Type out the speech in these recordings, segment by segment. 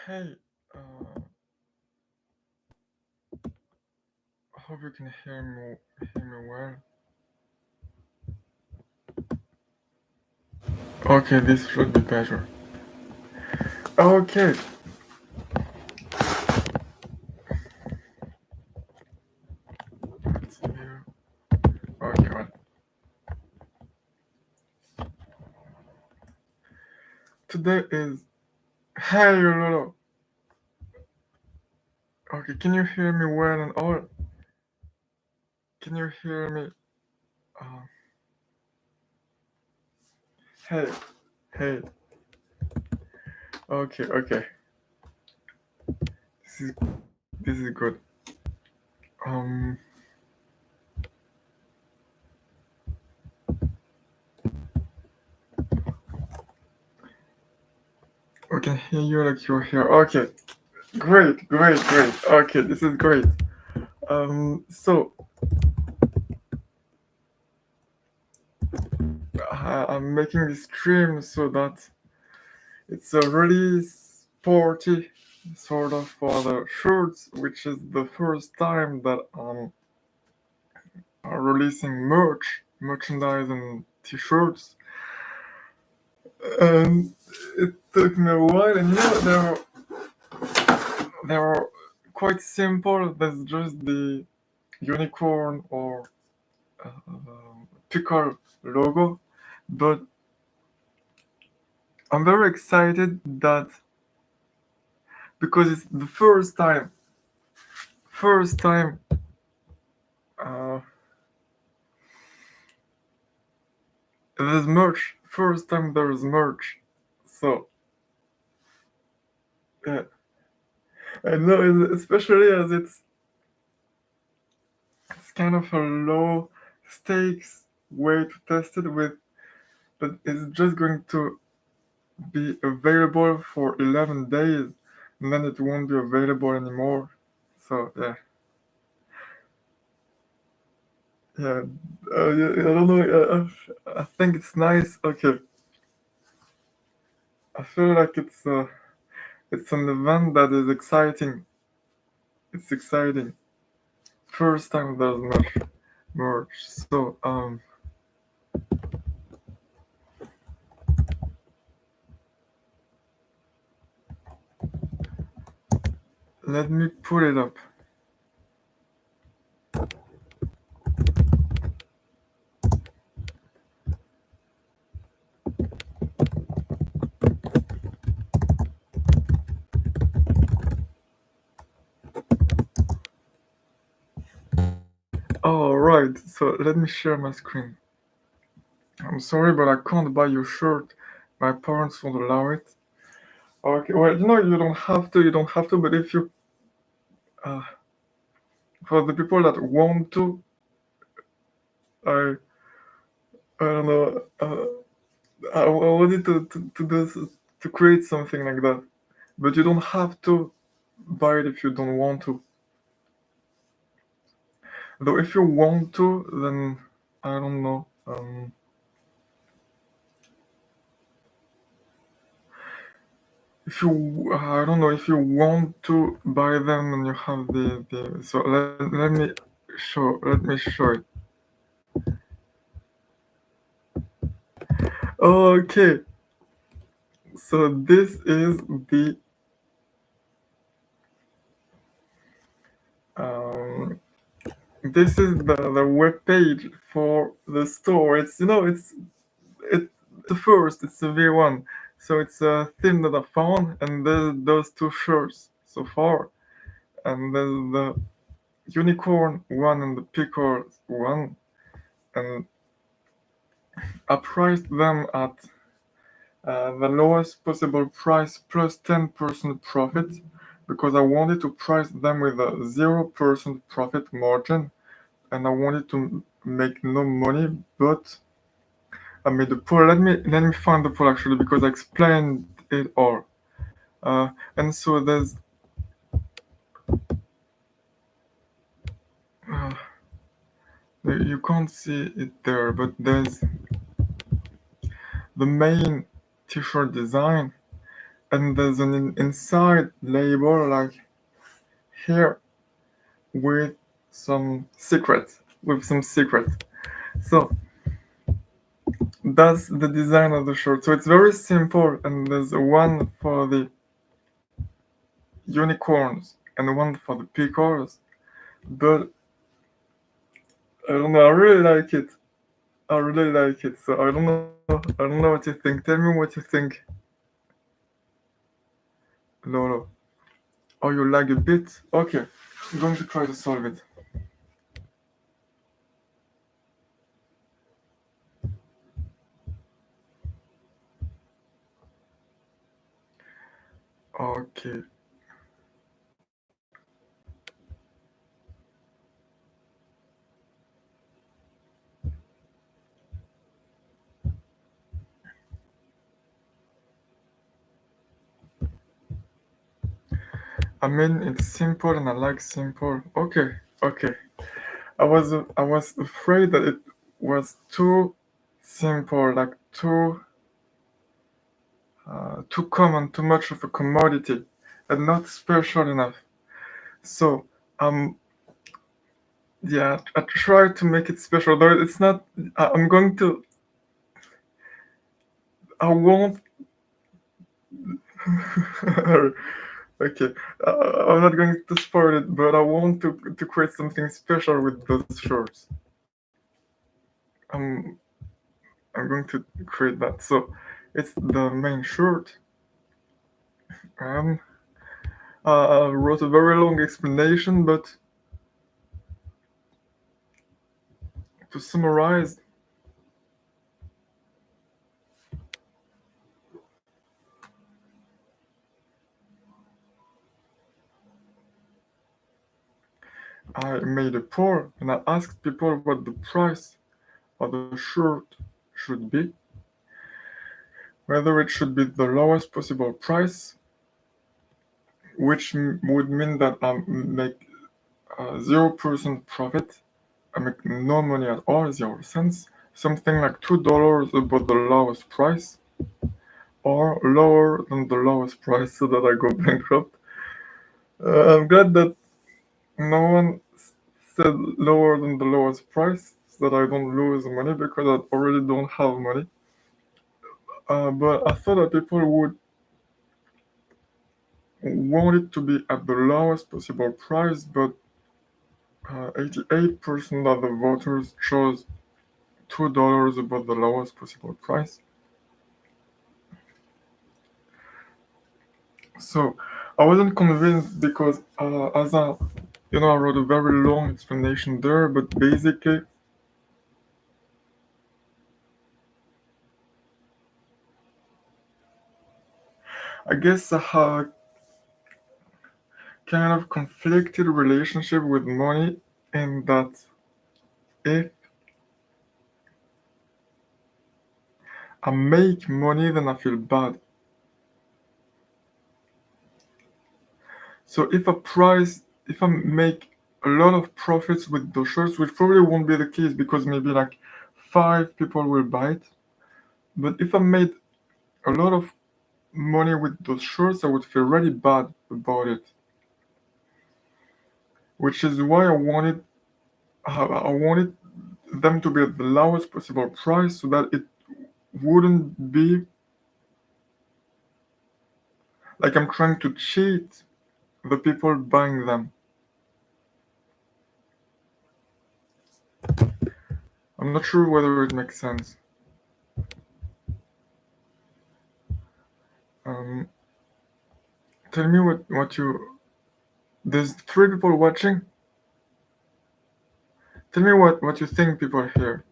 Hey, hope you can hear me well. Okay, this should be better. Okay, let's see here. Okay, well, today is. Hey, Lolo. Okay, can you hear me well and all? Can you hear me? Uh, hey, hey. Okay, okay. This is good. Um, I can hear you like you're here. Okay, great, great, great. Okay, this is great. So I'm making this stream so that it's a really sporty sort of for the shirts, which is the first time that I'm releasing merchandise and t-shirts. And it took me a while, and they're quite simple. There's just the unicorn or pickle logo, but I'm very excited that because it's the first time uh, there's merch. First time there's merch. So yeah, I know, especially as it's kind of a low stakes way to test it with, but it's just going to be available for 11 days, and then it won't be available anymore. So yeah, yeah, yeah, I don't know. I think it's nice. Okay, I feel like it's an event that is exciting. It's exciting. First time there's merch. So let me put it up. All right. So let me share my screen. I'm sorry, but I can't buy your shirt. My parents won't allow it. Okay. Well, you don't have to. You don't have to. But if you, uh, for the people that want to, I, I don't know. I wanted to do to create something like that. But you don't have to buy it if you don't want to. Though if you want to, then I don't know. If you, I don't know if you want to buy them and you have the. So let me show it. Okay, so um, this is the web page for the store. It's the first. It's the V1. So it's a theme that I found, and there's those two shirts so far, and there's the unicorn one and the pickle one, and I priced them at the lowest possible price plus 10% profit because I wanted to price them with a 0% profit margin, and I wanted to make no money, but I made the poll. Let me find the poll actually because I explained it all. And so uh, you can't see it there, but there's the main t-shirt design, and there's an inside label like here with some secret, with some secret. So that's the design of the shirt. So it's very simple, and there's one for the unicorns and one for the pickles. But I don't know, I really like it. I really like it. So I don't know what you think. Tell me what you think. Lolo. Oh, you lag a bit? Okay. I'm going to try to solve it. Okay. I mean, it's simple and I like simple. Okay. Okay. I was afraid that it was too simple, like too common, too much of a commodity, and not special enough. So um yeah, I try to make it special, though it's not. I'm going to. I won't. Okay, I'm not going to spoil it, but I want to create something special with those shorts. I'm I'm going to create that. So it's the main short. Um, I wrote a very long explanation, but to summarize, I made a poll and I asked people what the price of the shirt should be, whether it should be the lowest possible price, which would mean that I make 0% profit. I make no money at all, 0 cents. Something like $2 above the lowest price, or lower than the lowest price so that I go bankrupt. I'm glad that no one said lower than the lowest price so that I don't lose money because I already don't have money. But I thought that people would want it to be at the lowest possible price, but 88% of the voters chose $2 above the lowest possible price. So I wasn't convinced because as I wrote a very long explanation there, but basically I guess I have kind of conflicted relationship with money in that if I make money then I feel bad. So if I make a lot of profits with those shirts, which probably won't be the case because maybe like 5 people will buy it. But if I made a lot of money with those shirts, I would feel really bad about it. Which is why I wanted them to be at the lowest possible price so that it wouldn't be like I'm trying to cheat the people buying them. I'm not sure whether it makes sense. Um, Tell me what you. There's 3 people watching. Tell me what you think people hear.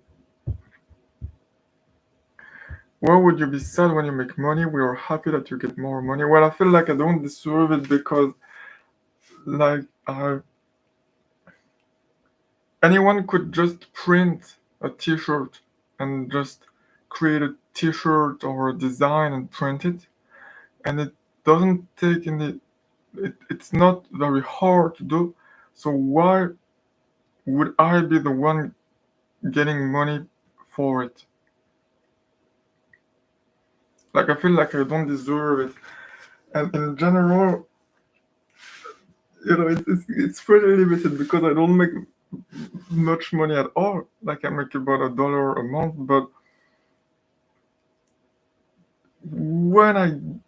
Why would you be sad when you make money? We are happy that you get more money. Well, I feel like I don't deserve it because like anyone could just print a T-shirt and just create a T-shirt or a design and print it, and it doesn't take any. It's not very hard to do. So why would I be the one getting money for it? Like I feel like I don't deserve it. And in general, it's pretty limited because I don't make much money at all. Like I make about $1 a month, but when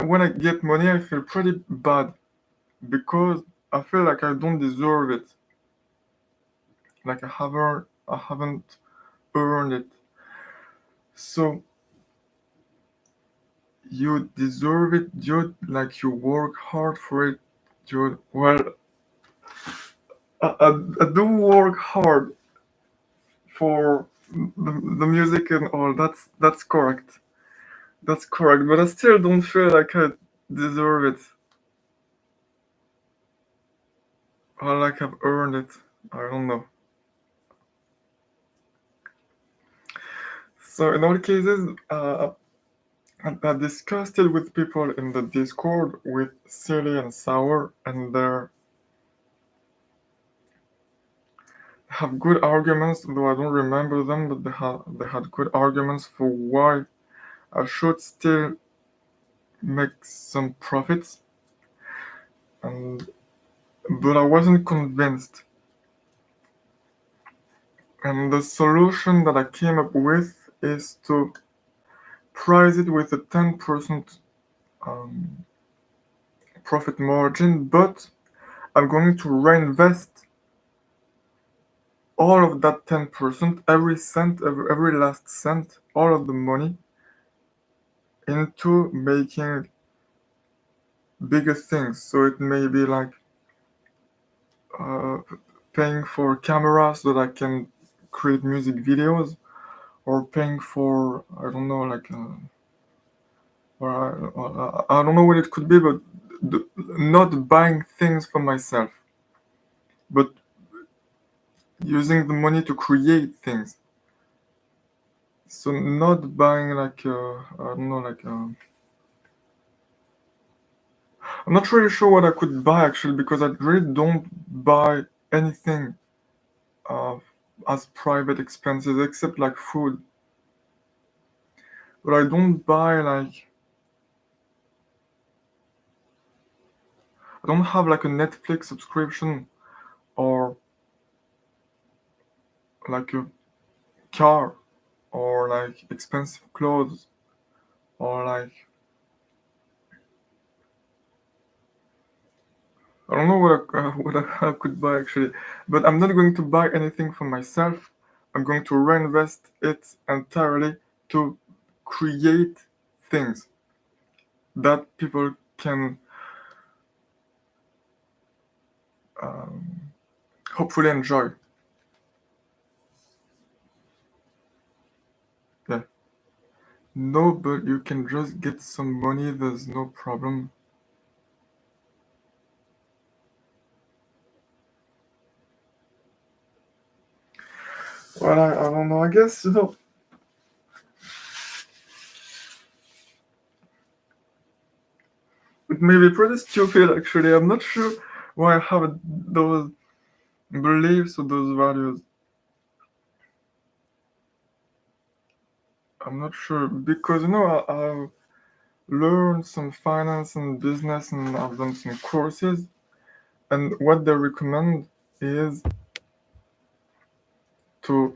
when I get money, I feel pretty bad because I feel like I don't deserve it. Like I haven't earned it. So you deserve it, dude. Like you work hard for it, dude. Well, I do work hard for the music and all. That's correct. That's correct. But I still don't feel like I deserve it or like I've earned it. I don't know. So in all cases, I discussed it with people in the Discord with Silly and Sour, and they have good arguments, though I don't remember them, but they had good arguments for why I should still make some profits, and but I wasn't convinced. And the solution that I came up with is to price it with a 10% um, profit margin, but I'm going to reinvest all of that 10%, every cent, every last cent, all of the money into making bigger things. So it may be like uh, paying for cameras so that I can create music videos, or paying for, I don't know, like, or I don't know what it could be, but not buying things for myself, but using the money to create things. So not buying like, I don't know, like, I'm not really sure what I could buy actually because I really don't buy anything uh, as private expenses except like food. But I don't buy like, I don't have like a Netflix subscription or like a car or like expensive clothes or like, I don't know what I could buy actually. But I'm not going to buy anything for myself. I'm going to reinvest it entirely to create things that people can um, hopefully enjoy. Yeah. No, but you can just get some money. There's no problem. Well, I don't know. I guess it may be pretty stupid actually. I'm not sure why I have those beliefs or those values. I'm not sure because I've learned some finance and business and I've done some courses, and what they recommend is to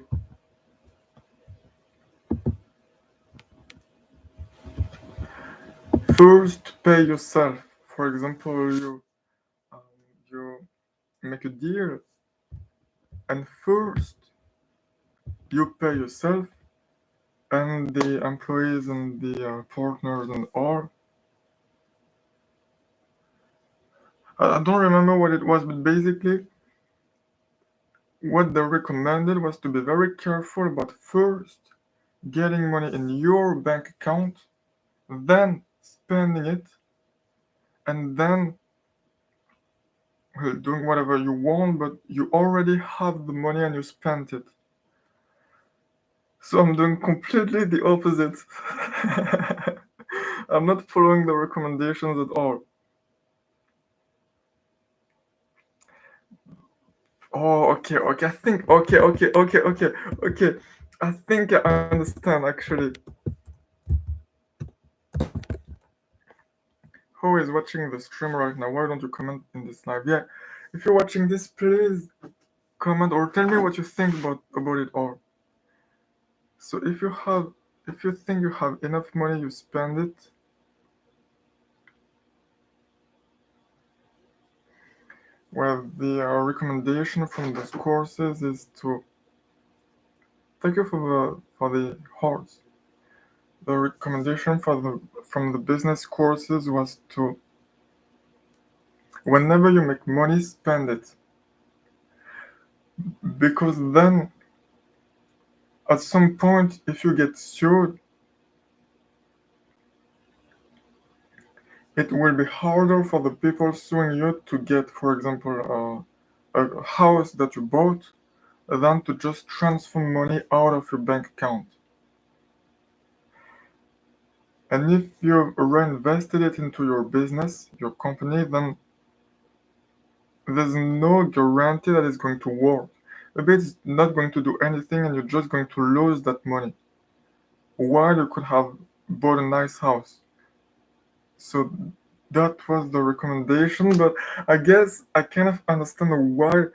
first pay yourself. For example, um, you make a deal, and first you pay yourself and the employees and the partners and all. I don't remember what it was, but basically, what they recommended was to be very careful about first getting money in your bank account, then spending it, and then doing whatever you want, but you already have the money and you spent it. So I'm doing completely the opposite. I'm not following the recommendations at all. Oh, okay, okay. I think, okay. I think I understand actually. who is watching the stream right now, why don't you comment in this live? Yeah, if you're watching this, please comment or tell me what you think about it all. So if you think you have enough money, you spend it. Well, the recommendation from those courses is to thank you for the hearts. The recommendation from the business courses was to whenever you make money, spend it, because then at some point, if you get sued, it will be harder for the people suing you to get, for example, a house that you bought than to just transfer money out of your bank account. And if you've reinvested it into your business, your company, then there's no guarantee that it's going to work. Maybe it's not going to do anything and you're just going to lose that money while you could have bought a nice house. So that was the recommendation, but I guess I kind of understand why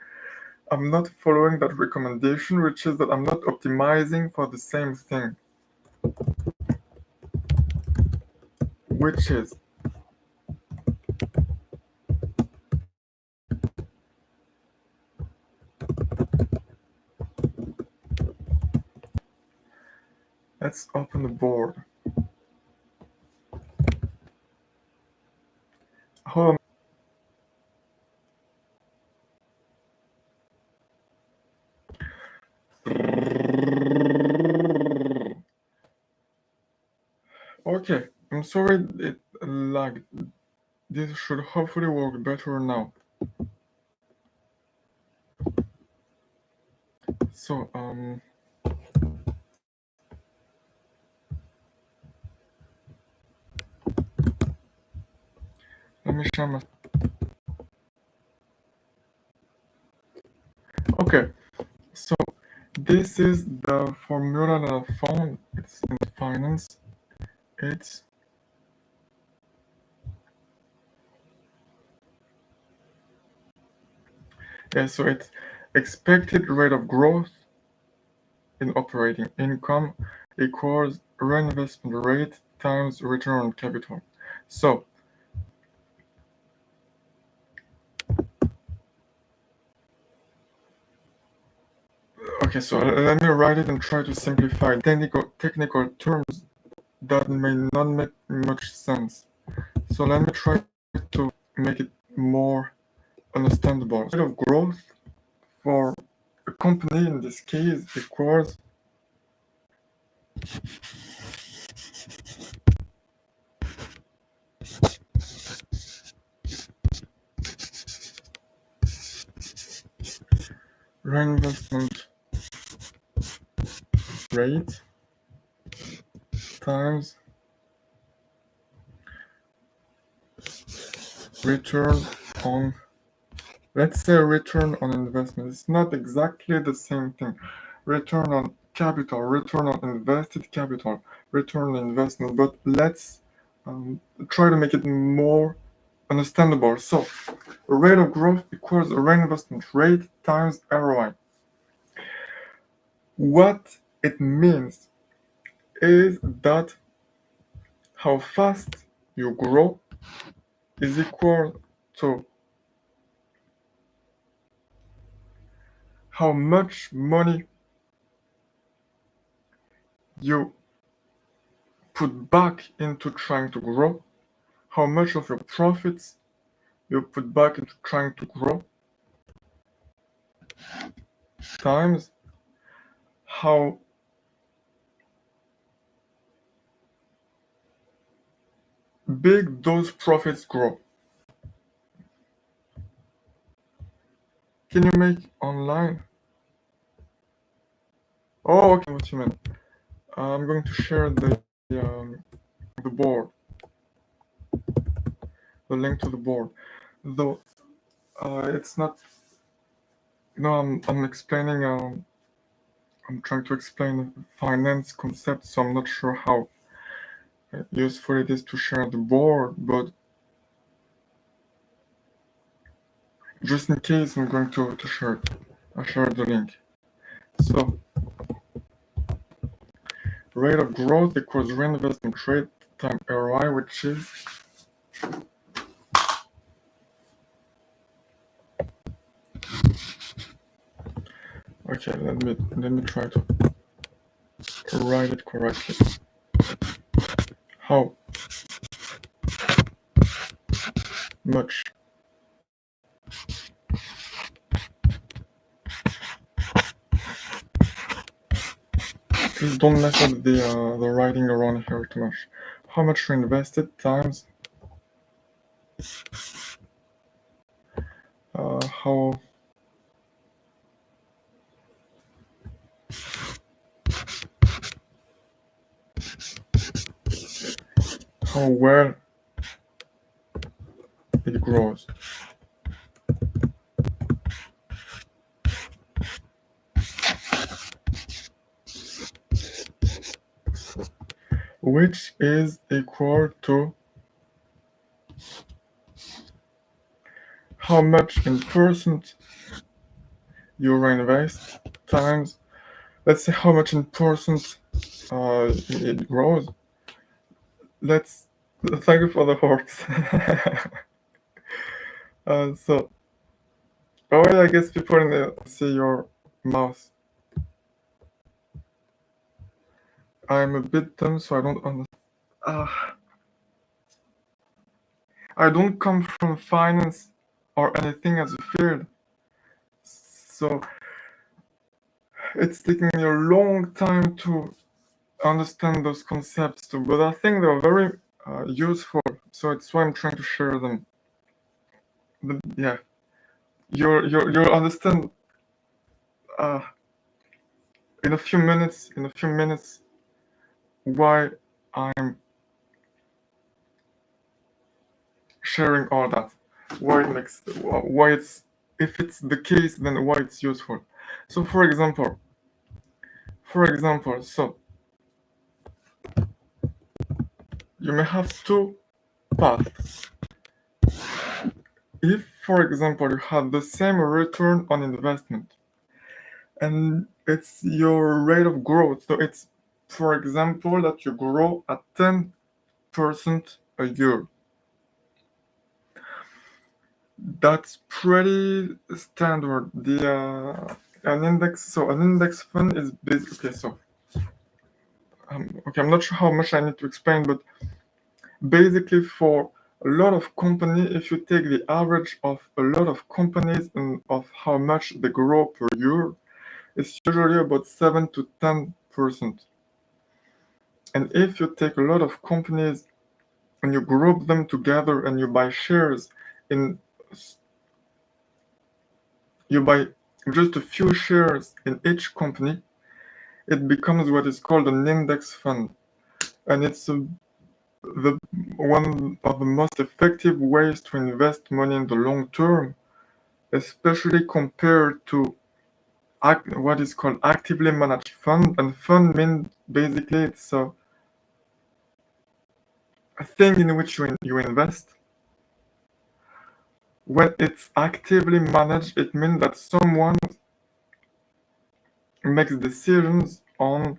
I'm not following that recommendation, which is that I'm not optimizing for the same thing, which is let's open the board. How am Okay, I'm sorry it lagged. This should hopefully work better now. So, let me share my. Okay, so this is the formula that I found. It's in finance. It's so it's expected rate of growth in operating income equals reinvestment rate times return on capital. So okay, so let me write it and try to simplify technical terms that may not make much sense. So let me try to make it more understandable. Rate of growth for a company in this case equals reinvestment rate times return on, let's say return on investment. It's not exactly the same thing. Return on capital, return on invested capital, return on investment, but let's try to make it more understandable. So rate of growth equals reinvestment rate times ROI. What it means is that how fast you grow is equal to how much money you put back into trying to grow, how much of your profits you put back into trying to grow, times how big those profits grow. Can you make online? Oh, okay, what you mean. I'm going to share the board, the link to the board. Though it's not. No, I'm explaining. I'm trying to explain finance concepts, so I'm not sure how useful it is to share the board. But Just in case, I'm going to share it. I'll share the link. So, rate of growth equals reinvestment rate time ROI, which is okay. Let me try to write it correctly. How much please don't mess up the writing around here too much. How much reinvested times how well it grows. Which is equal to how much in percent you reinvest times, let's say how much in percent it grows. Let's thank you for the hearts. So, oh, well, I guess people in the see your mouse. I'm a bit dumb, so I don't understand. I don't come from finance or anything as a field, so it's taking me a long time to understand those concepts too. But I think they're very useful, so it's why I'm trying to share them. But yeah, you'll understand uh, in a few minutes. Why I'm sharing all that. Why it's if it's the case, then why it's useful. So for example, so you may have two paths. If, for example, you have the same return on investment and it's your rate of growth, so it's, for example, that you grow at 10% a year. That's pretty standard. An index fund is basically okay. So okay, I'm not sure how much I need to explain, but basically for a lot of companies, if you take the average of a lot of companies and of how much they grow per year, it's usually about 7 to 10%. And if you take a lot of companies and you group them together and you buy shares in you buy just a few shares in each company, it becomes what is called an index fund. And it's one of the most effective ways to invest money in the long term, especially compared to what is called actively managed fund. And fund means basically it's a thing in which you invest. When it's actively managed, it means that someone makes decisions on,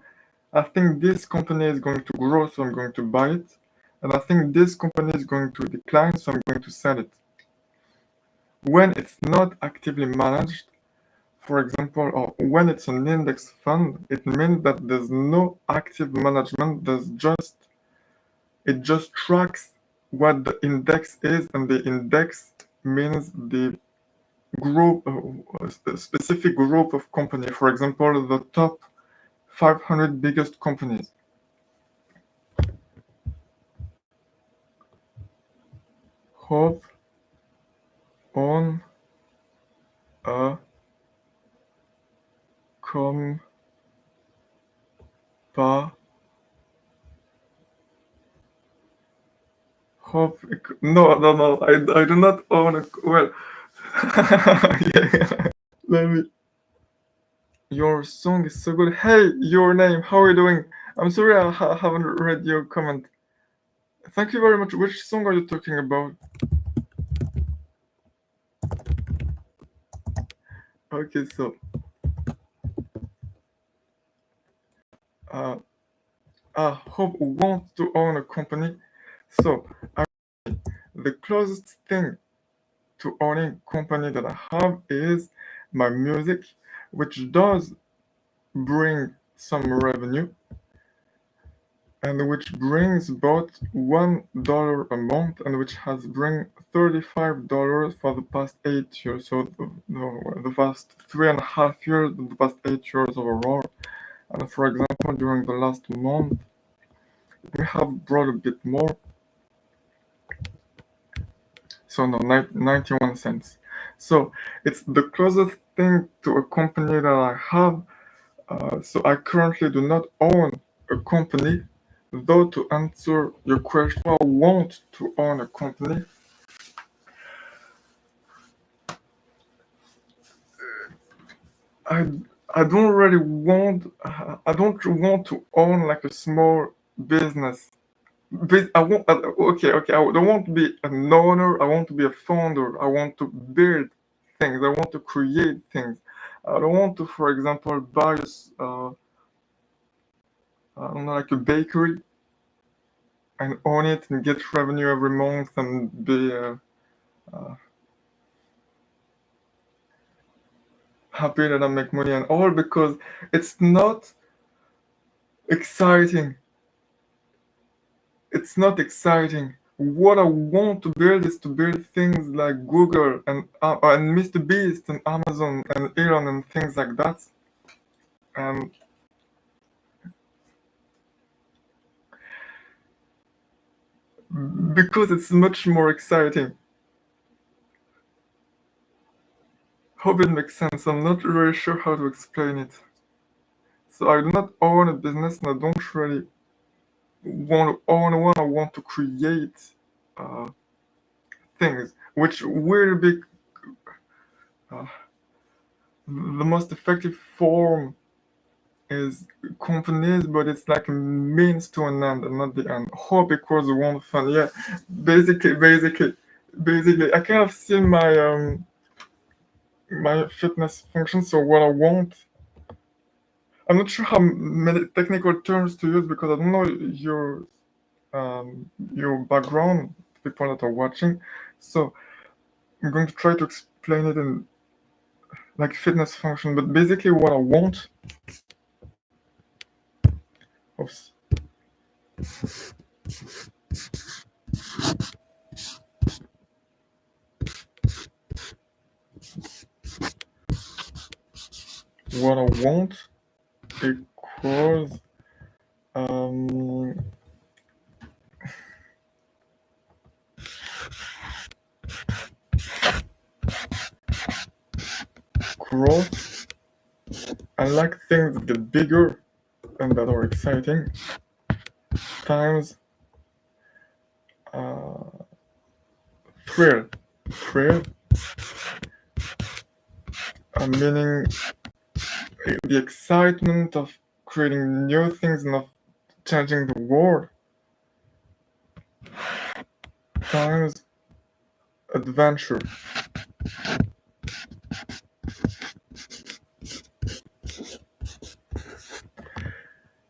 I think this company is going to grow, so I'm going to buy it. And I think this company is going to decline, so I'm going to sell it. When it's not actively managed, for example, or when it's an index fund, it means that there's no active management. It just tracks what the index is, and the index means the group, a specific group of companies. For example, the top 500 biggest companies. Hop on a compa. Hop. No. I do not own a. Well, yeah. Let me. Your song is so good. Hey, your name. How are you doing? I'm sorry I haven't read your comment. Thank you very much. Which song are you talking about? Okay, so uh, I hope want to own a company. So the closest thing to owning company that I have is my music, which does bring some revenue and which brings about $1 a month and which has bring $35 for the past 8 years. So the past 3.5 years, the past 8 years overall. And for example, during the last month, we have brought a bit more. So no, 91 cents. So it's the closest thing to a company that I have. So I currently do not own a company. Though to answer your question, I want to own a company. I I don't really want. I don't want to own like a small business. I want. Okay. I don't want to be an owner. I want to be a founder. I want to build things. I want to create things. I don't want to, for example, buy I don't know, like a bakery and own it and get revenue every month and be uh, happy that I make money and all because it's not exciting. It's not exciting. What I want to build is to build things like Google and Mr. Beast and Amazon and Elon and things like that. And because it's much more exciting. Hope it makes sense. I'm not really sure how to explain it. So I do not own a business and I don't really want to own one. I want to create uh, things which will be uh, the most effective form is companies, but it's like a means to an end and not the end. Hope equals one fun. Yeah, basically, I kind of see my fitness function. So what I want, I'm not sure how many technical terms to use because I don't know your background, people that are watching. So I'm going to try to explain it in like fitness function, but basically what I want. Oops. What I want equals um, growth. I like things that get bigger and that are exciting. Times uh, thrill. Thrill, meaning the excitement of creating new things and of changing the world. Times adventure.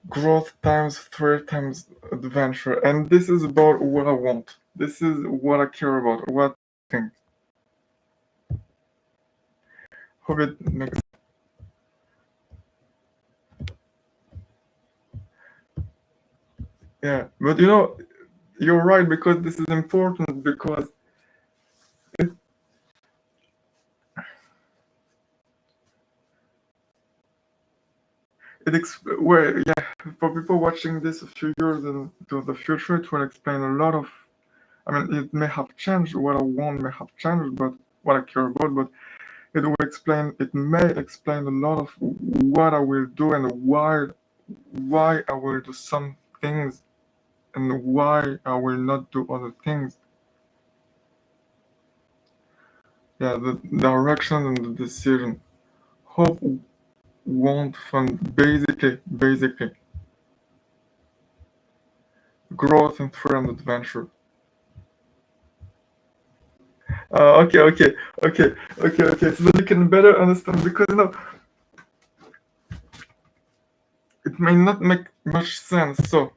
Growth times thrill times adventure. And this is about what I want. This is what I care about. What I think. Hope it makes. Yeah, but you're right because this is important because it, well, yeah, for people watching this a few years into the future, it will explain a lot of. I mean, it may have changed what I want, may have changed, but what I care about, but it will explain. It may explain a lot of what I will do and why I will do some things and why I will not do other things. Yeah, the direction and the decision. Hope want fun. Basically, growth and thrill and adventure. Okay. So that you can better understand, because it may not make much sense. So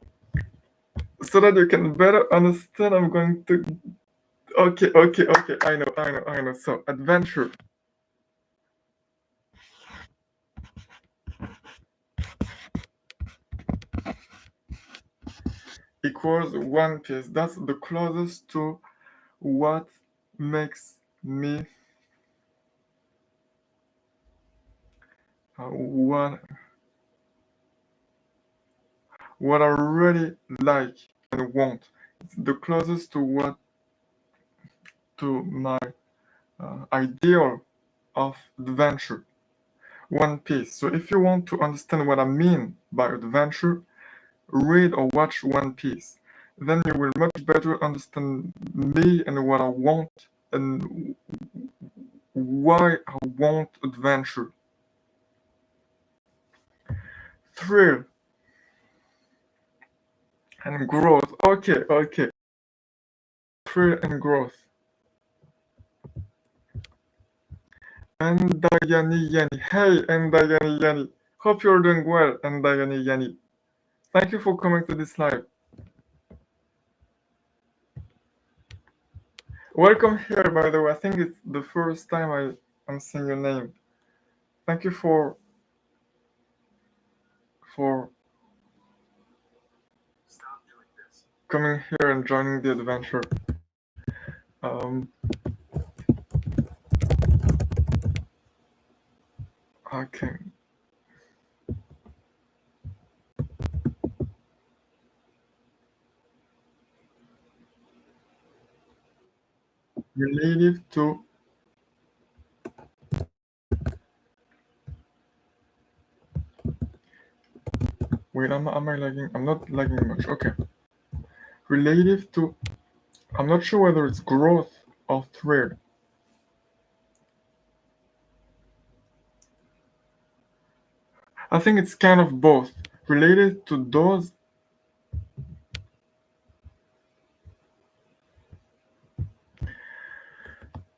that you can better understand, I'm going to. Okay. I know. So adventure equals One Piece. That's the closest to what makes me what I really like and want. It's the closest to what to my ideal of adventure. One Piece. So if you want to understand what I mean by adventure, read or watch One Piece. Then you will much better understand me and what I want and why I want adventure. Thrill and growth. Okay. Thrill and growth. And Yani. Hey, and Yani. Hope you're doing well, and Yani. Thank you for coming to this live. Welcome here, by the way. I think it's the first time I'm seeing your name. Thank you for coming here and joining the adventure. Um, okay. Relative to. Wait, am I lagging? I'm not lagging much. Okay. Relative to. I'm not sure whether it's growth or thrill. I think it's kind of both. Related to those.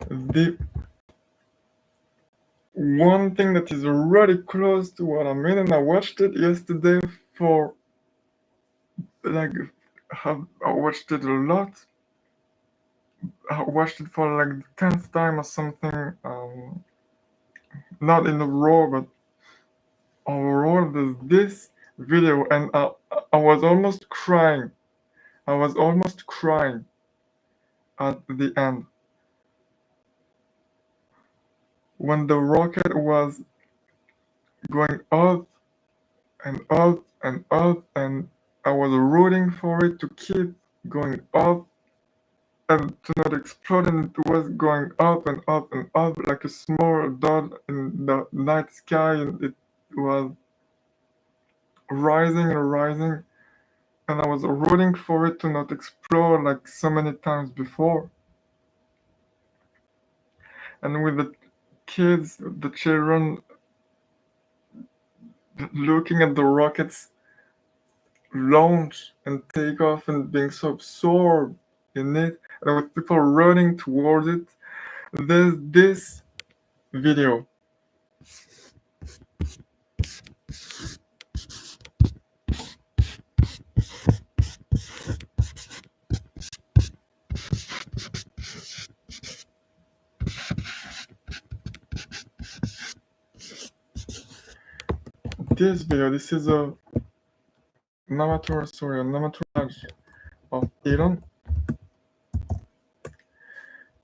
The one thing that is really close to what I mean, and I watched it yesterday for like I watched it a lot. I watched it for like the 10th time or something. Not in a row, but overall, there's this video, and I was almost crying. I was almost crying at the end when the rocket was going up and up and up, and I was rooting for it to keep going up and to not explode, and it was going up and up and up like a small dot in the night sky, and it was rising and rising, and I was rooting for it to not explode like so many times before. And with the kids, the children looking at the rockets launch and take off and being so absorbed in it, and with people running towards it, there's this video. This is a namaturage of Elon,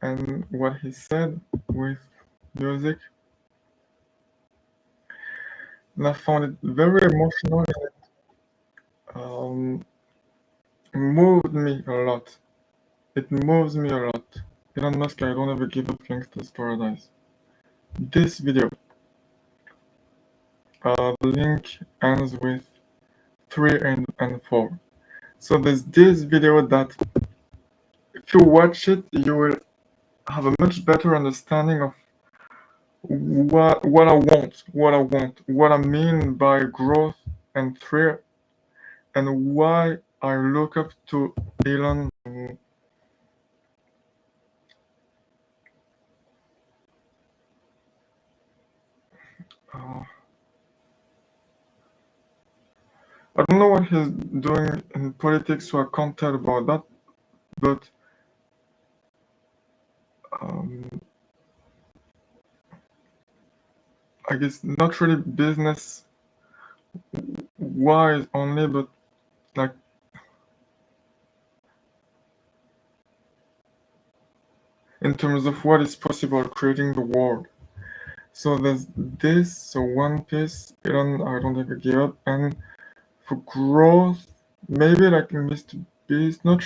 and what he said with music. And I found it very emotional, and it moved me a lot. It moves me a lot. Elon Musk, I don't ever give up Gangsta's Paradise. This video, the link ends with 3 and 4. So there's this video that if you watch it, you will have a much better understanding of what I want, what I mean by growth and thrill, and why I look up to Elon uh, I don't know what he's doing in politics, so I can't tell about that. But um, I guess not really business wise only, but like in terms of what is possible creating the world. So there's this, so One Piece, I don't think I give up, and for growth, maybe like Mr. Beast, not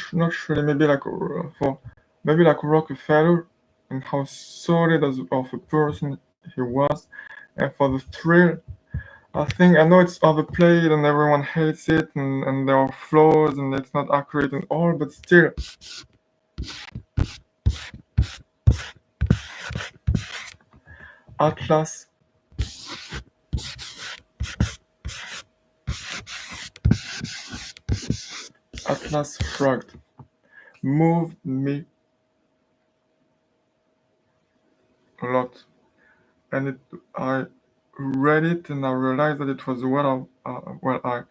really, maybe like for maybe like Rockefeller and how solid as of a person he was, and for the thrill, I know it's overplayed and everyone hates it and there are flaws and it's not accurate and all, but still, Atlas, Atlas Shrugged moved me a lot, and I read it and I realized that it was what I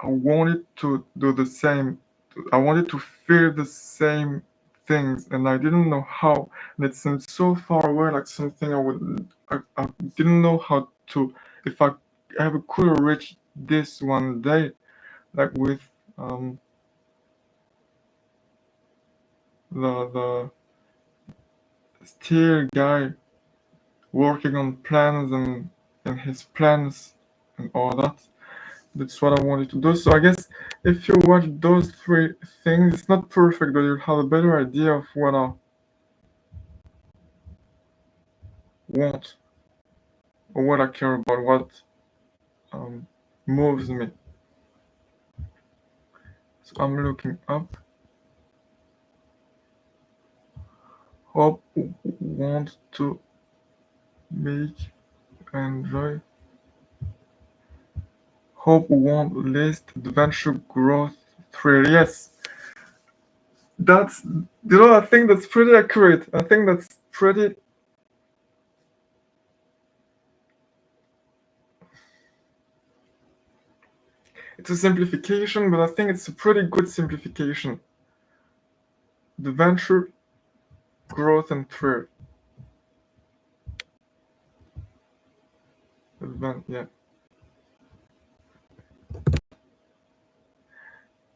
wanted to do the same. I wanted to feel the same things, and I didn't know how. And it seemed so far away, like something I didn't know how to. If I ever could reach this one day, like with um, the steel guy working on plans and his plans and all that. That's what I wanted to do. So I guess if you watch those three things, it's not perfect, but you'll have a better idea of what I want or what I care about, what um, moves me. So I'm looking up. Hope want to make enjoy. Hope want list adventure growth thrill. Yes, I think that's pretty accurate. I think that's pretty. It's a simplification, but I think it's a pretty good simplification. Adventure, growth, and thrill. Yeah.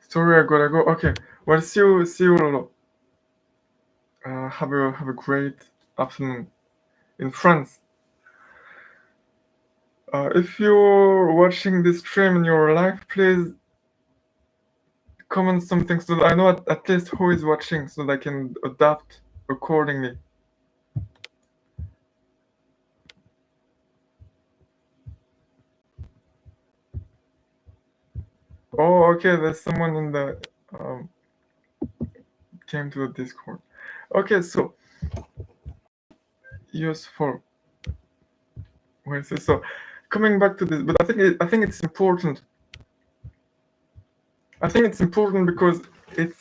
Sorry, I gotta go. Okay. Well, see you, Lolo. Have a great afternoon in France. If you're watching this stream in your life, please comment something so that I know at least who is watching so that I can adapt accordingly. Oh, okay, there's someone in the came to the Discord. Okay, so useful. Wait, so coming back to this, but I think it's important. I think it's important because it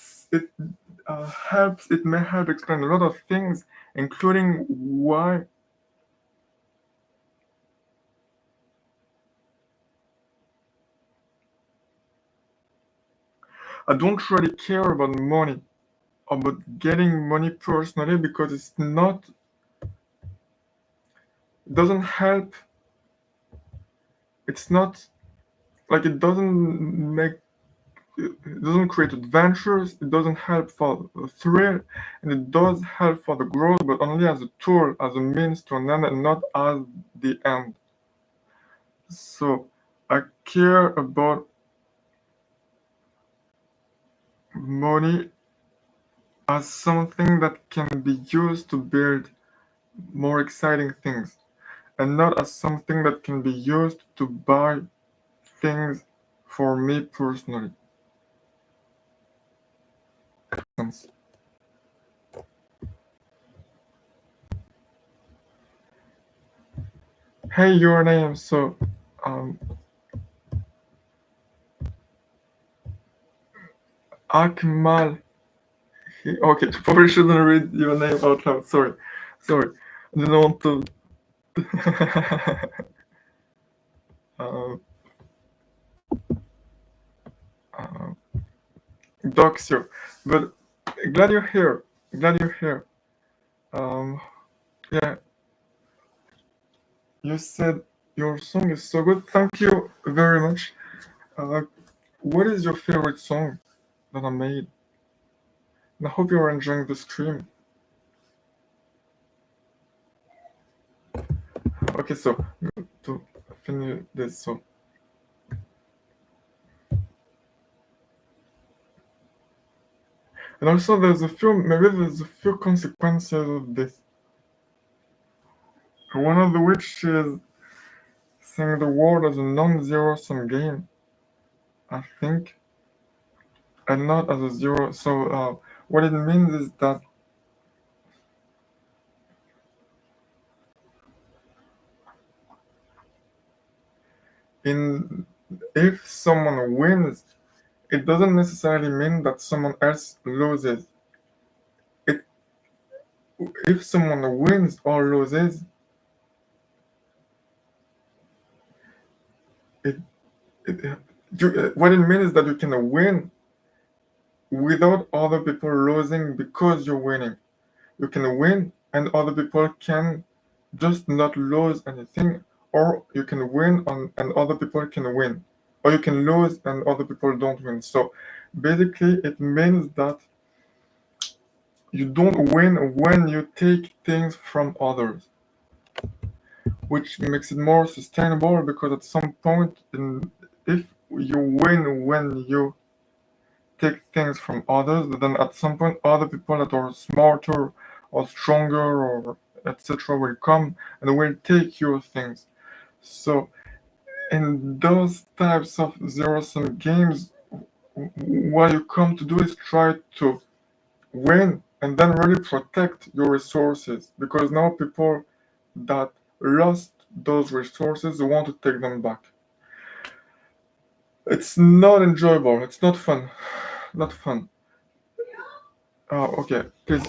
helps. It may help explain a lot of things, including why I don't really care about money, about getting money personally, because it doesn't help. It's not like it doesn't create adventures, it doesn't help for the thrill, and it does help for the growth, but only as a tool, as a means to an end, and not as the end. So I care about money as something that can be used to build more exciting things, and not as something that can be used to buy things for me personally. Hey, your name. So, um, Akmal. Okay, you probably shouldn't read your name out loud. Sorry. I didn't want to. uh, uh, dox you. But glad you're here. Glad you're here. Um, yeah, you said your song is so good. Thank you very much. Uh, what is your favorite song that I made? And I hope you're enjoying the stream. Okay, so to finish this, so and also there's a few consequences of this. One of which is seeing the world as a non-zero sum game, I think, and not as a zero. So what it means is that in if someone wins, it doesn't necessarily mean that someone else loses. It if someone wins or loses, it, what it means is that you can win without other people losing because you're winning. You can win and other people can just not lose anything, or you can win and other people can win, or you can lose and other people don't win. So basically, it means that you don't win when you take things from others, which makes it more sustainable because at some point, if you win when you take things from others, then at some point other people that are smarter or stronger or etc. will come and will take your things. So in those types of zero sum games, what you come to do is try to win and then really protect your resources because now people that lost those resources want to take them back. It's not enjoyable. It's not fun. Not fun. Okay, please.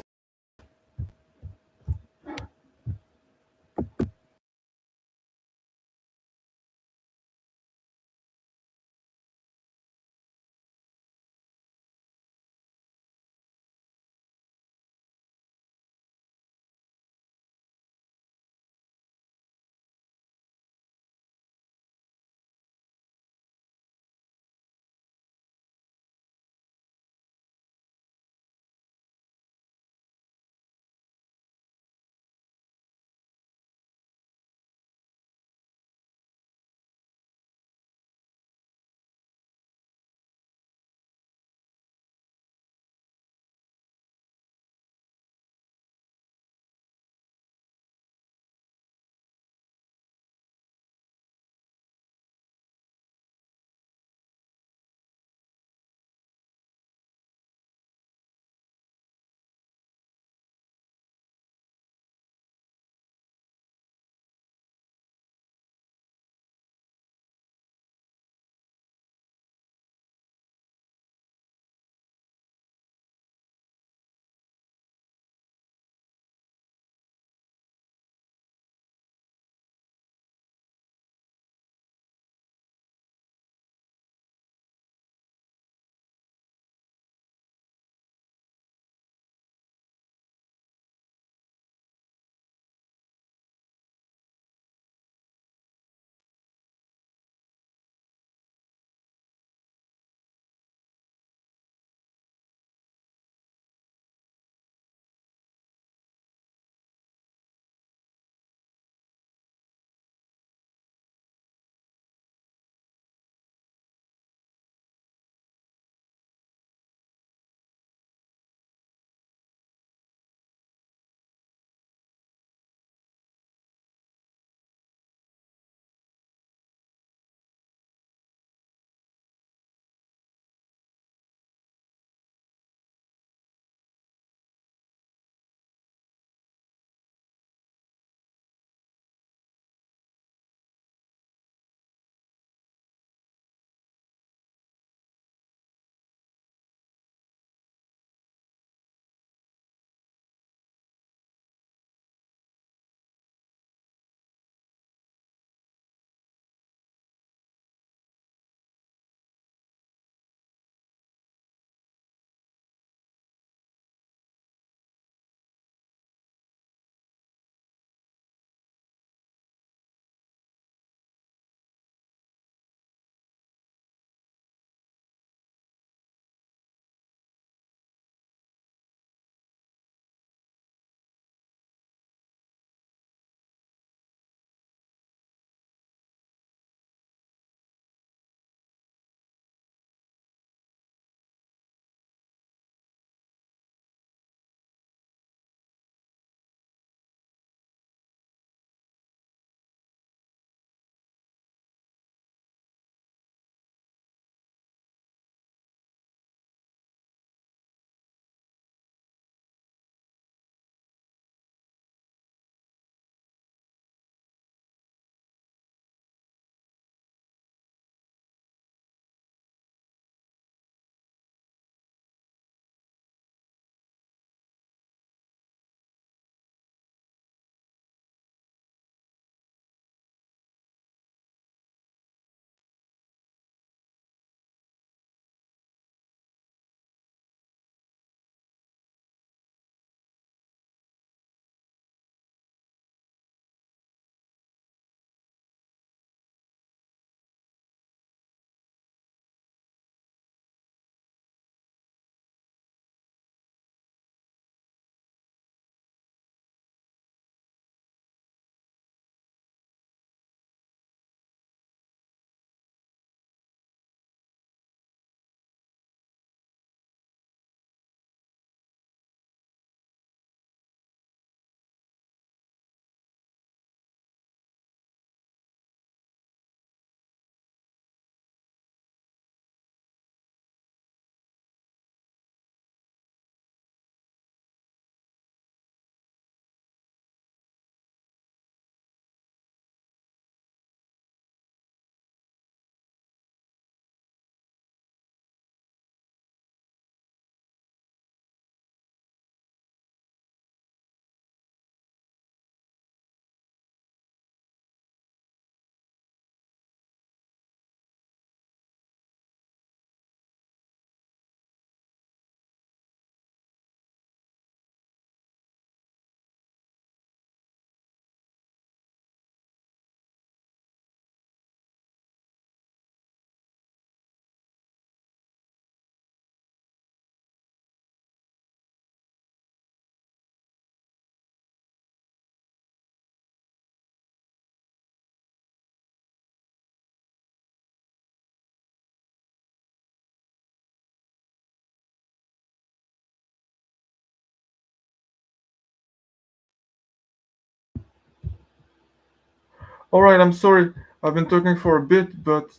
All right, I'm sorry. I've been talking for a bit, but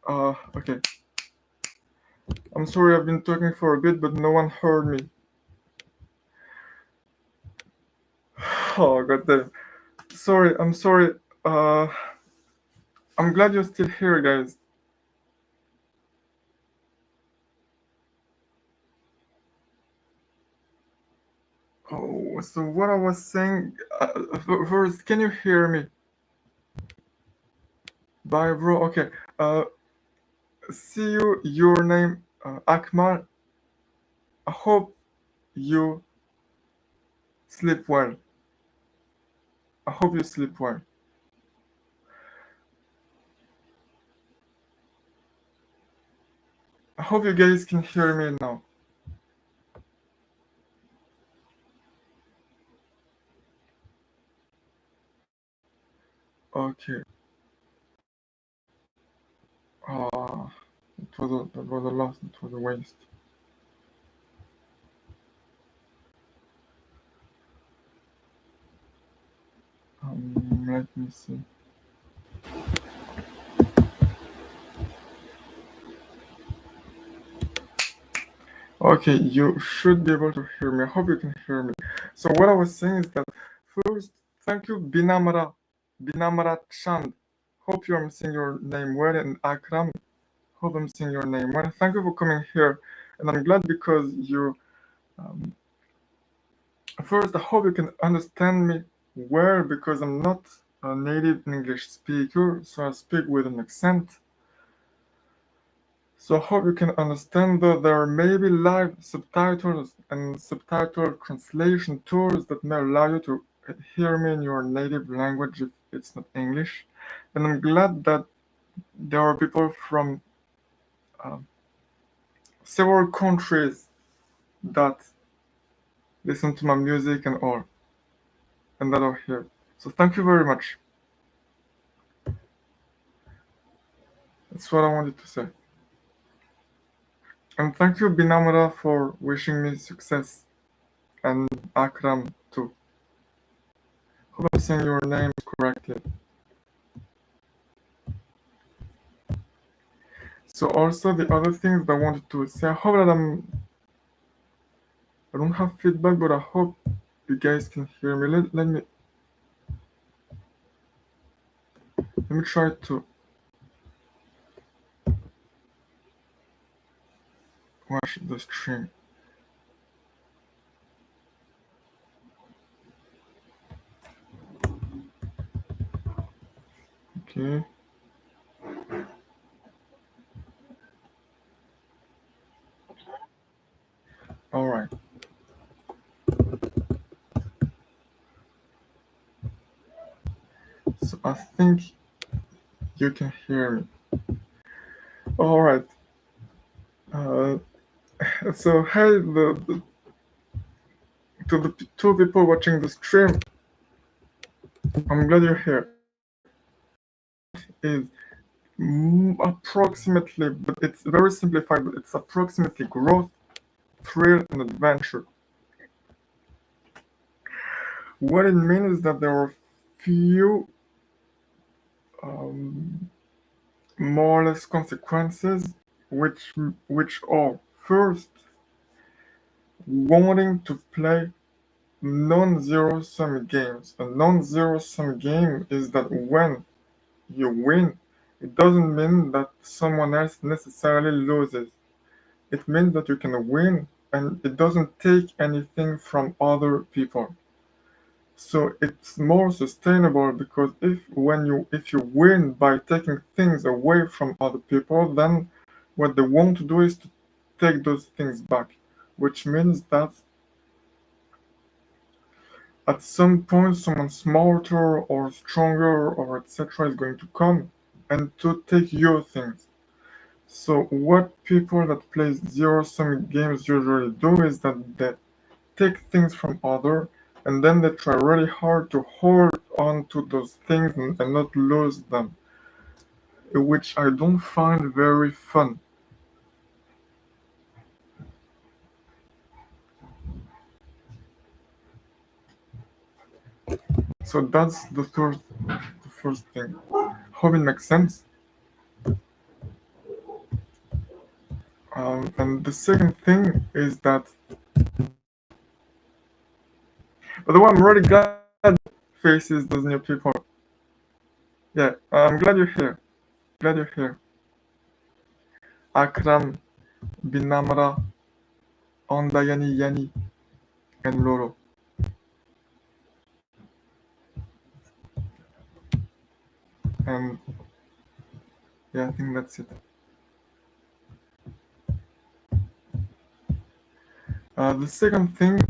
okay. I'm sorry. I've been talking for a bit, but no one heard me. Oh god damn. Sorry. I'm sorry. Uh, I'm glad you're still here, guys. Oh, so what I was saying. First, can you hear me? Bye, bro. Okay. Uh, see you. Your name, Akmal. I hope you sleep well. I hope you sleep well. I hope you guys can hear me now. Okay. Ah, that was a loss. It was a waste. Let me see. Okay, you should be able to hear me. I hope you can hear me. So what I was saying is that first, thank you, Binamara Chand. Hope I'm saying your name well, and Akram. Hope I'm saying your name well. Thank you for coming here, and I'm glad because you. Um, First, I hope you can understand me well because I'm not a native English speaker, so I speak with an accent. So I hope you can understand that there may be live subtitles and subtitle translation tools that may allow you to hear me in your native language if it's not English. And I'm glad that there are people from uh, several countries that listen to my music and all, and that are here. So thank you very much. That's what I wanted to say. And thank you, Binamara, for wishing me success, and Akram too. Hope I'm saying your names correctly. So also the other things that I wanted to say, I hope that I don't have feedback, but I hope you guys can hear me. Let me try to watch the stream. Okay. All right. So I think you can hear me. All right. Uh, so hey, to the two people watching the stream, I'm glad you're here. Is approximately, but it's very simplified, but it's approximately growth, thrill, and adventure. What it means is that there are few um, more or less consequences, which are first wanting to play non-zero sum games. A non-zero sum game is that when you win, it doesn't mean that someone else necessarily loses. It means that you can win and it doesn't take anything from other people. So it's more sustainable because if you win by taking things away from other people, then what they want to do is to take those things back, which means that at some point someone smarter or stronger or etc. is going to come and to take your things. So what people that play zero sum games usually do is that they take things from other and then they try really hard to hold on to those things and not lose them, which I don't find very fun. So that's the first thing. Hope it makes sense. And the second thing is that, by the way, I'm really glad faces those new people. Yeah, I'm glad you're here. Glad you're here. Akram, Binamra, Andayani Yani, and Lolo. And yeah, I think that's it. The second thing,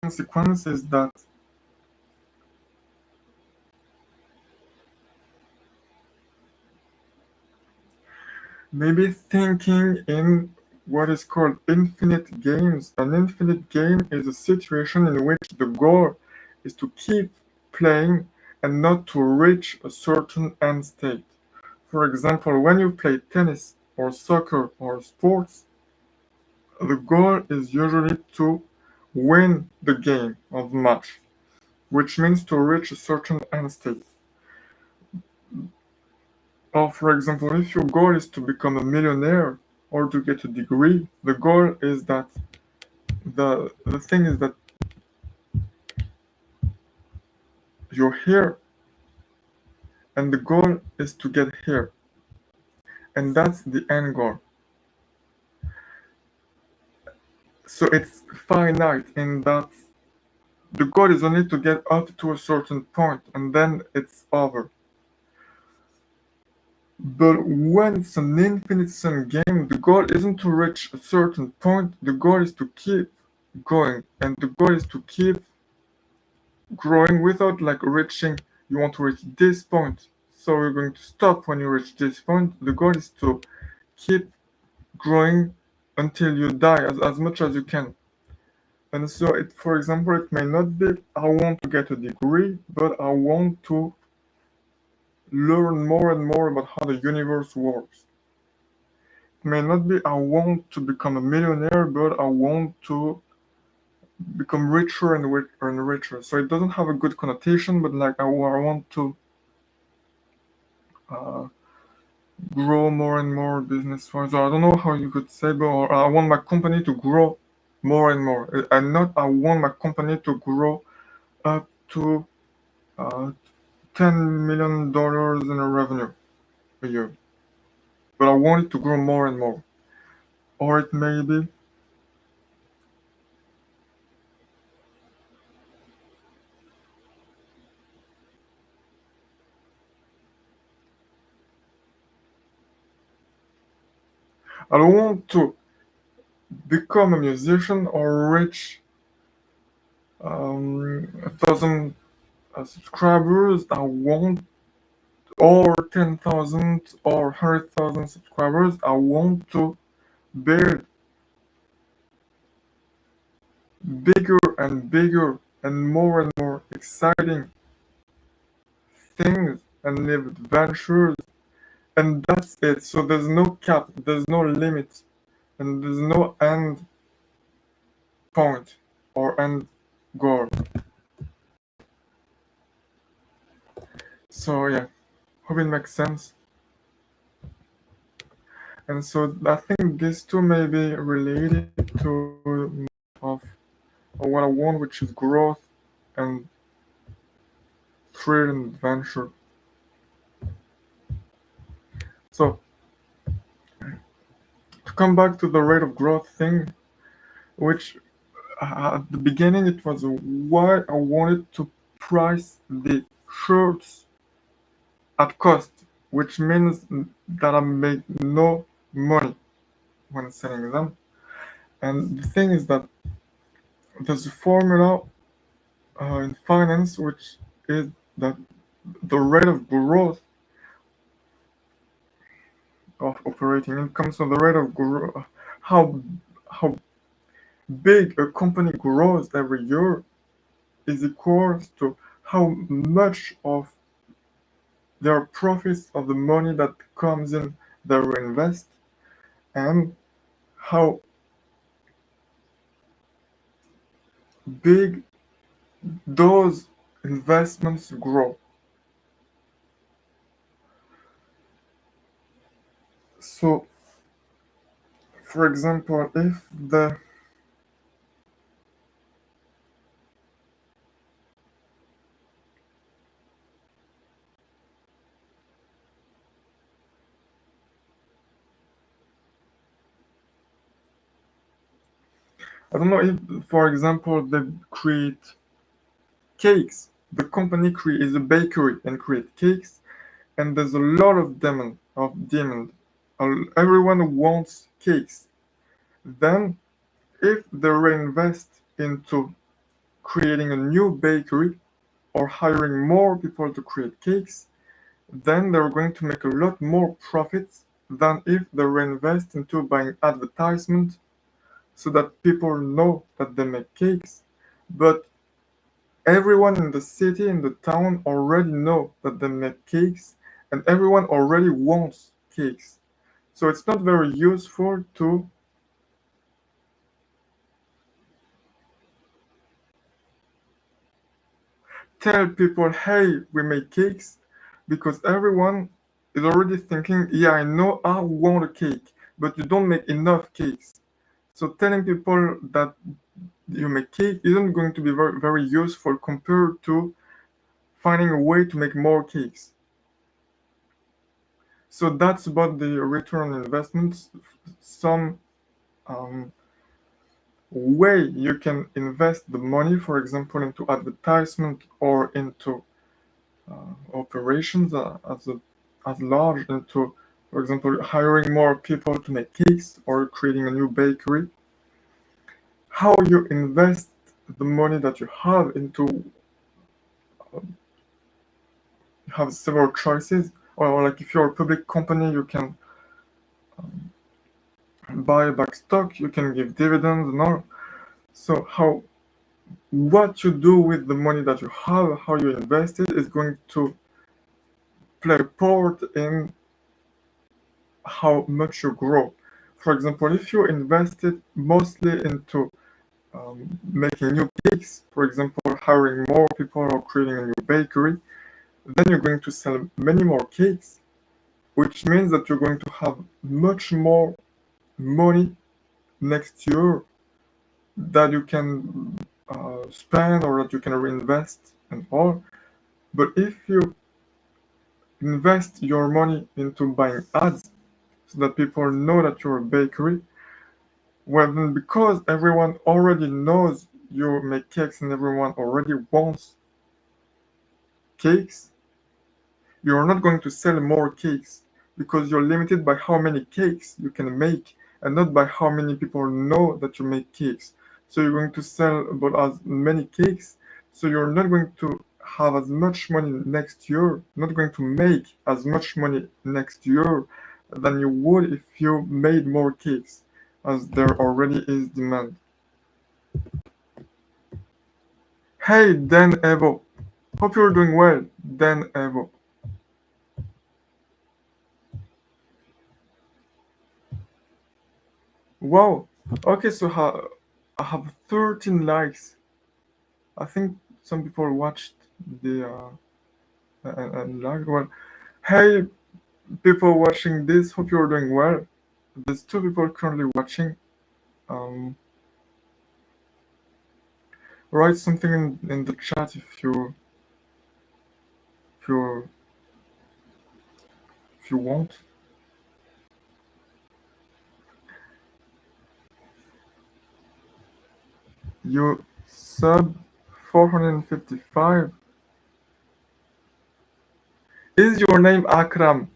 consequence is that maybe thinking in what is called infinite games. An infinite game is a situation in which the goal is to keep playing and not to reach a certain end state. For example, when you play tennis or soccer or sports, the goal is usually to win the game or the match, which means to reach a certain end state. Or, for example, if your goal is to become a millionaire or to get a degree, the goal is that the thing is that you're here and the goal is to get here. And that's the end goal. So it's finite in that the goal is only to get up to a certain point and then it's over. But when it's an infinite sum game, the goal isn't to reach a certain point, the goal is to keep going, and the goal is to keep growing without like reaching. You want to reach this point, so you're going to stop when you reach this point. The goal is to keep growing until you die as much as you can. And so, for example, it may not be I want to get a degree, but I want to learn more and more about how the universe works. It may not be I want to become a millionaire, but I want to become richer and richer. So it doesn't have a good connotation, but like I want to uh, grow more and more business-wise. I don't know how you could say, but or I want my company to grow more and more. And not I want my company to grow up to uh, $10 million in a revenue a year. But I want it to grow more and more. Or it may be I don't want to become a musician or reach 1,000 subscribers. I want or 10,000 or 100,000 subscribers. I want to build bigger and bigger and more exciting things and live adventures. And that's it. So there's no cap, there's no limit, and there's no end point or end goal. So yeah, hope it makes sense. And so I think these two may be related to of what I want, which is growth and thrill and adventure. So to come back to the rate of growth thing, which at the beginning it was why I wanted to price the shirts at cost, which means that I make no money when selling them. And the thing is that there's a formula in finance which is that the rate of growth of operating income, so the rate of growth, how big a company grows every year is equal to how much of their profits of the money that comes in they reinvest and how big those investments grow. So, for example, if the I don't know if, for example, they create cakes. The company is a bakery and create cakes, and there's a lot of demand. Everyone wants cakes. Then, if they reinvest into creating a new bakery or hiring more people to create cakes, then they're going to make a lot more profits than if they reinvest into buying advertisement so that people know that they make cakes. But everyone in the city, in the town, already know that they make cakes, and everyone already wants cakes. So it's not very useful to tell people, hey, we make cakes, because everyone is already thinking, yeah, I know I want a cake, but you don't make enough cakes. So telling people that you make cake isn't going to be very useful compared to finding a way to make more cakes. So that's about the return on investments. Some um, way you can invest the money, for example, into advertisement or into operations as large, into, for example, hiring more people to make cakes or creating a new bakery. How you invest the money that you have into, you have several choices. Or like if you're a public company, you can buy back stock, you can give dividends and all. So how what you do with the money that you have, how you invest it, is going to play a part in how much you grow. For example, if you invested mostly into making new cakes, for example, hiring more people or creating a new bakery, then you're going to sell many more cakes, which means that you're going to have much more money next year that you can spend or that you can reinvest and all. But if you invest your money into buying ads so that people know that you're a bakery, well, then because everyone already knows you make cakes and everyone already wants cakes, you're not going to sell more cakes because you're limited by how many cakes you can make and not by how many people know that you make cakes. So you're going to sell about as many cakes, so you're not going to have as much money next year, not going to make as much money next year than you would if you made more cakes, as there already is demand. Hey, Dan Evo. Hope you're doing well, Dan Evo. Wow. Okay, so I have 13 likes. I think some people watched the and liked one. Hey, people watching this, hope you're doing well. There's two people currently watching. Um, Write something in the chat if you if you want. You sub 455. Is your name Akram?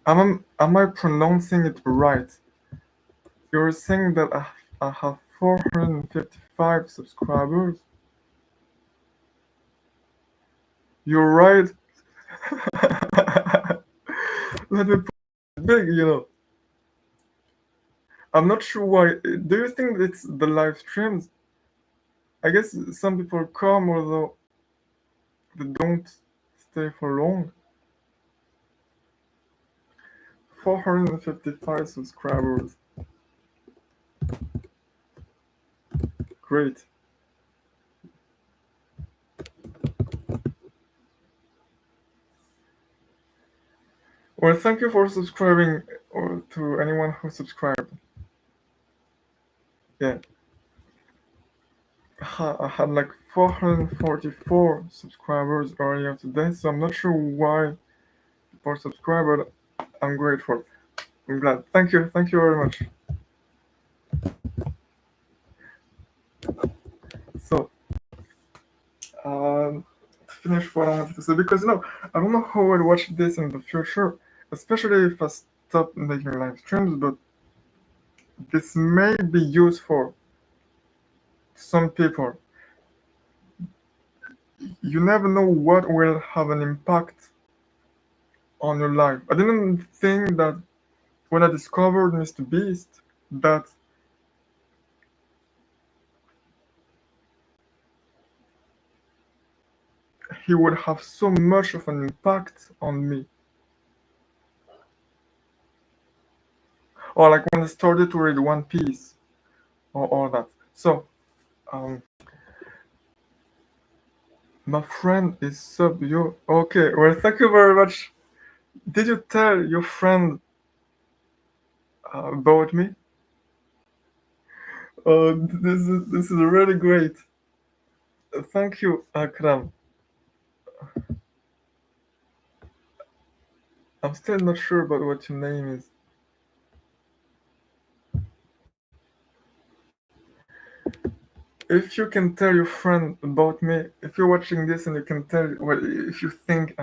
Am I pronouncing it right? You're saying that I have 455 subscribers? You're right. Let me put it big, you know. I'm not sure why. Do you think it's the live streams? I guess some people come, although they don't stay for long. 455 subscribers. Great. Well, thank you for subscribing, or to anyone who subscribed. Yeah, I had like 444 subscribers earlier today, so I'm not sure why people subscribe, but I'm grateful. I'm glad. Thank you very much. So, to finish what I wanted to say, because I don't know how I'll watch this in the future, especially if I stop making live streams, but this may be useful to some people. You never know what will have an impact on your life. I didn't think that when I discovered Mr. Beast that he would have so much of an impact on me. Or like when I started to read One Piece or all that. So, um, my friend is sub you. Okay, well, thank you very much. Did you tell your friend about me? This is really great. Thank you, Akram. I'm still not sure about what your name is. If you can tell your friend about me, if you're watching this and you can tell, well, if you think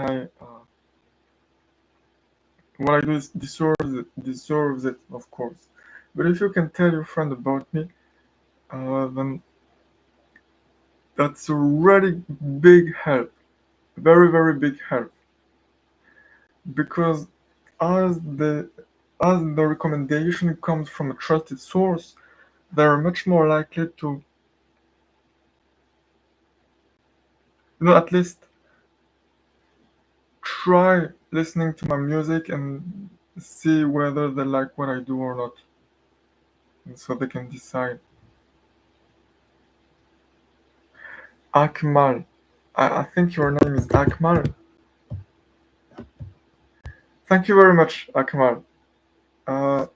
what I do deserves it, of course. But if you can tell your friend about me, then that's a really big help, very very big help, because as the as the recommendation comes from a trusted source, they're much more likely to, at least try listening to my music and see whether they like what I do or not, and so they can decide. Akmal, I think your name is Akmal. Thank you very much, Akmal. Uh,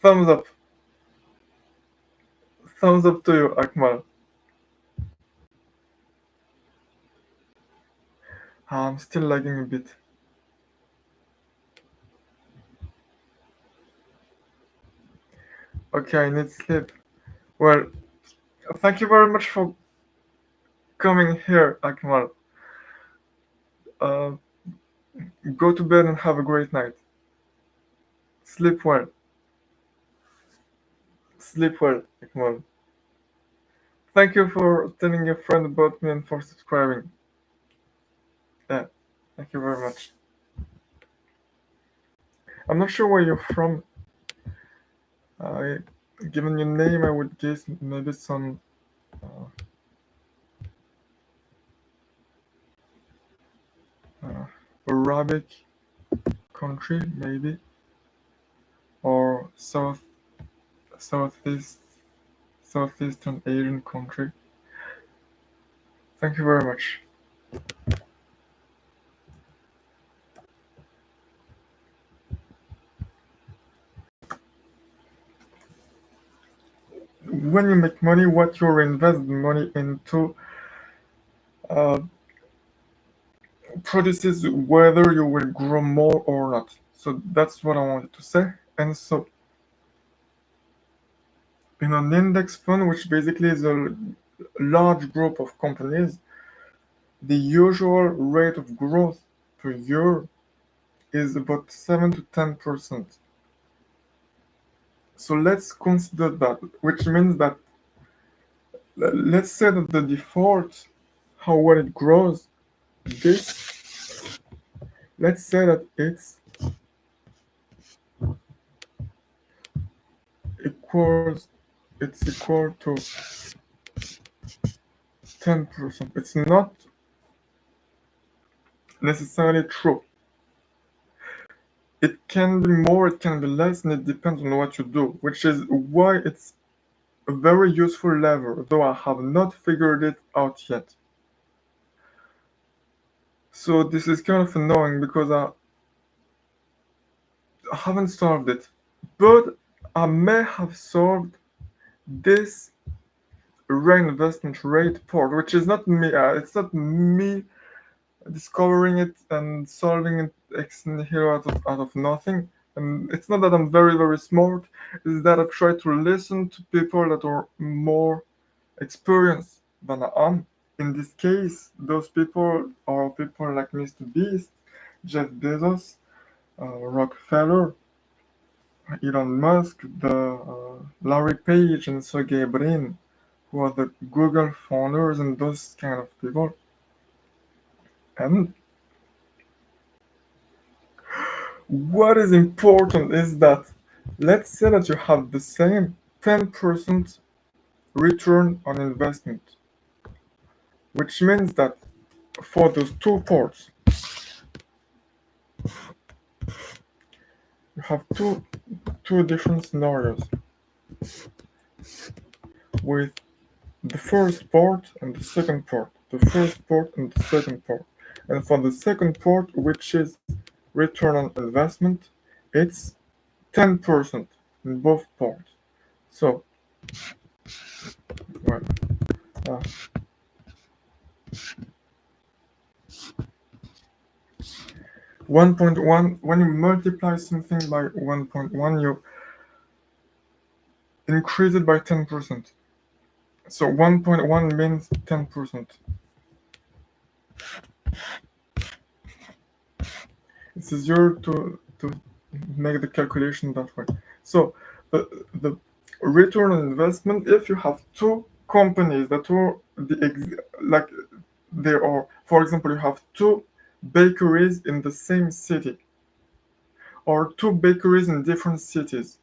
thumbs up, thumbs up to you, Akmal. I'm still lagging a bit. Okay, I need sleep. Well, thank you very much for coming here, Akmal. Uh, go to bed and have a great night. Sleep well. Sleep well, Akmal. Thank you for telling your friend about me and for subscribing. Yeah, thank you very much. I'm not sure where you're from. Uh, Given your name, I would guess maybe some uh, uh, Arabic country, maybe, or southeast Southeastern Asian country. Thank you very much. When you make money, what you reinvest the money into uh, produces whether you will grow more or not. So that's what I wanted to say. And so, in an index fund, which basically is a large group of companies, the usual rate of growth per year is about 7 to 10%. So let's consider that, which means that let's say that the default, how well it grows, this, let's say that equals it's equal to 10%. It's not necessarily true. It can be more, it can be less, and it depends on what you do, which is why it's a very useful lever, though I have not figured it out yet. So this is kind of annoying because I haven't solved it, but I may have solved this reinvestment rate part, which is not me. It's not me discovering it and solving it ex nihilo out of nothing. And it's not that I'm very, very smart, it's that I try to listen to people that are more experienced than I am. In this case, those people are people like Mr. Beast, Jeff Bezos, Rockefeller, Elon Musk, Larry Page, and Sergey Brin, who are the Google founders and those kind of people. And what is important is that, let's say that you have the same 10% return on investment, which means that for those two parts, you have two different scenarios with the first part and the second part, the first part and the second part. And for the second part, which is return on investment, it's 10% in both parts. So, well, uh, 1.1, when you multiply something by 1.1, you increase it by 10%. So 1.1 means 10%. It's easier to make the calculation that way. So the return on investment, if you have two companies that are like there are, for example, you have two bakeries in the same city or two bakeries in different cities.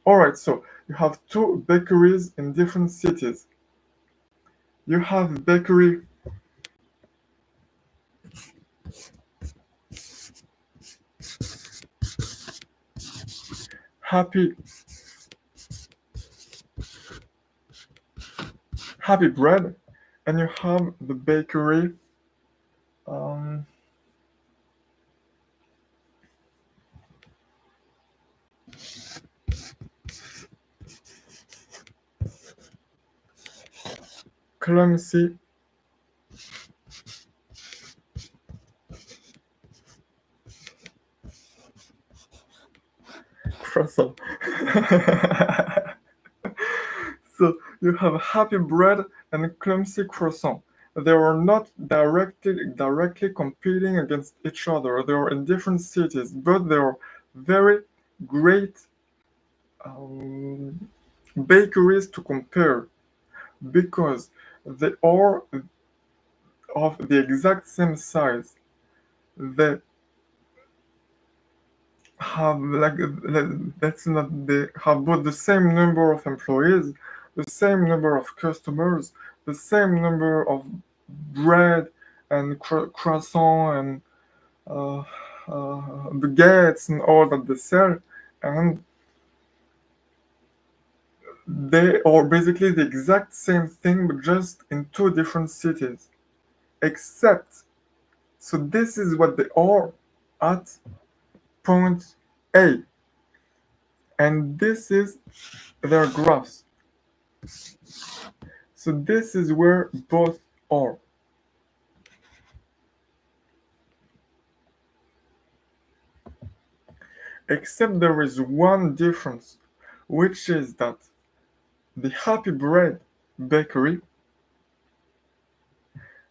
All right, so you have two bakeries in different cities. You have bakery Happy Happy Bread, and you have the bakery um, Clumsy Croissant. So you have Happy Bread and Clumsy Croissant. They are not directly competing against each other. They are in different cities, but they are very great um, bakeries to compare because they are of the exact same size. They have that's not they have both the same number of employees, the same number of customers, the same number of bread and croissant and uh, baguettes and all that they sell, and they are basically the exact same thing but just in two different cities. Except, so this is what they are at point A, and this is their graphs. So this is where both are. Except there is one difference, which is that the Happy Bread bakery,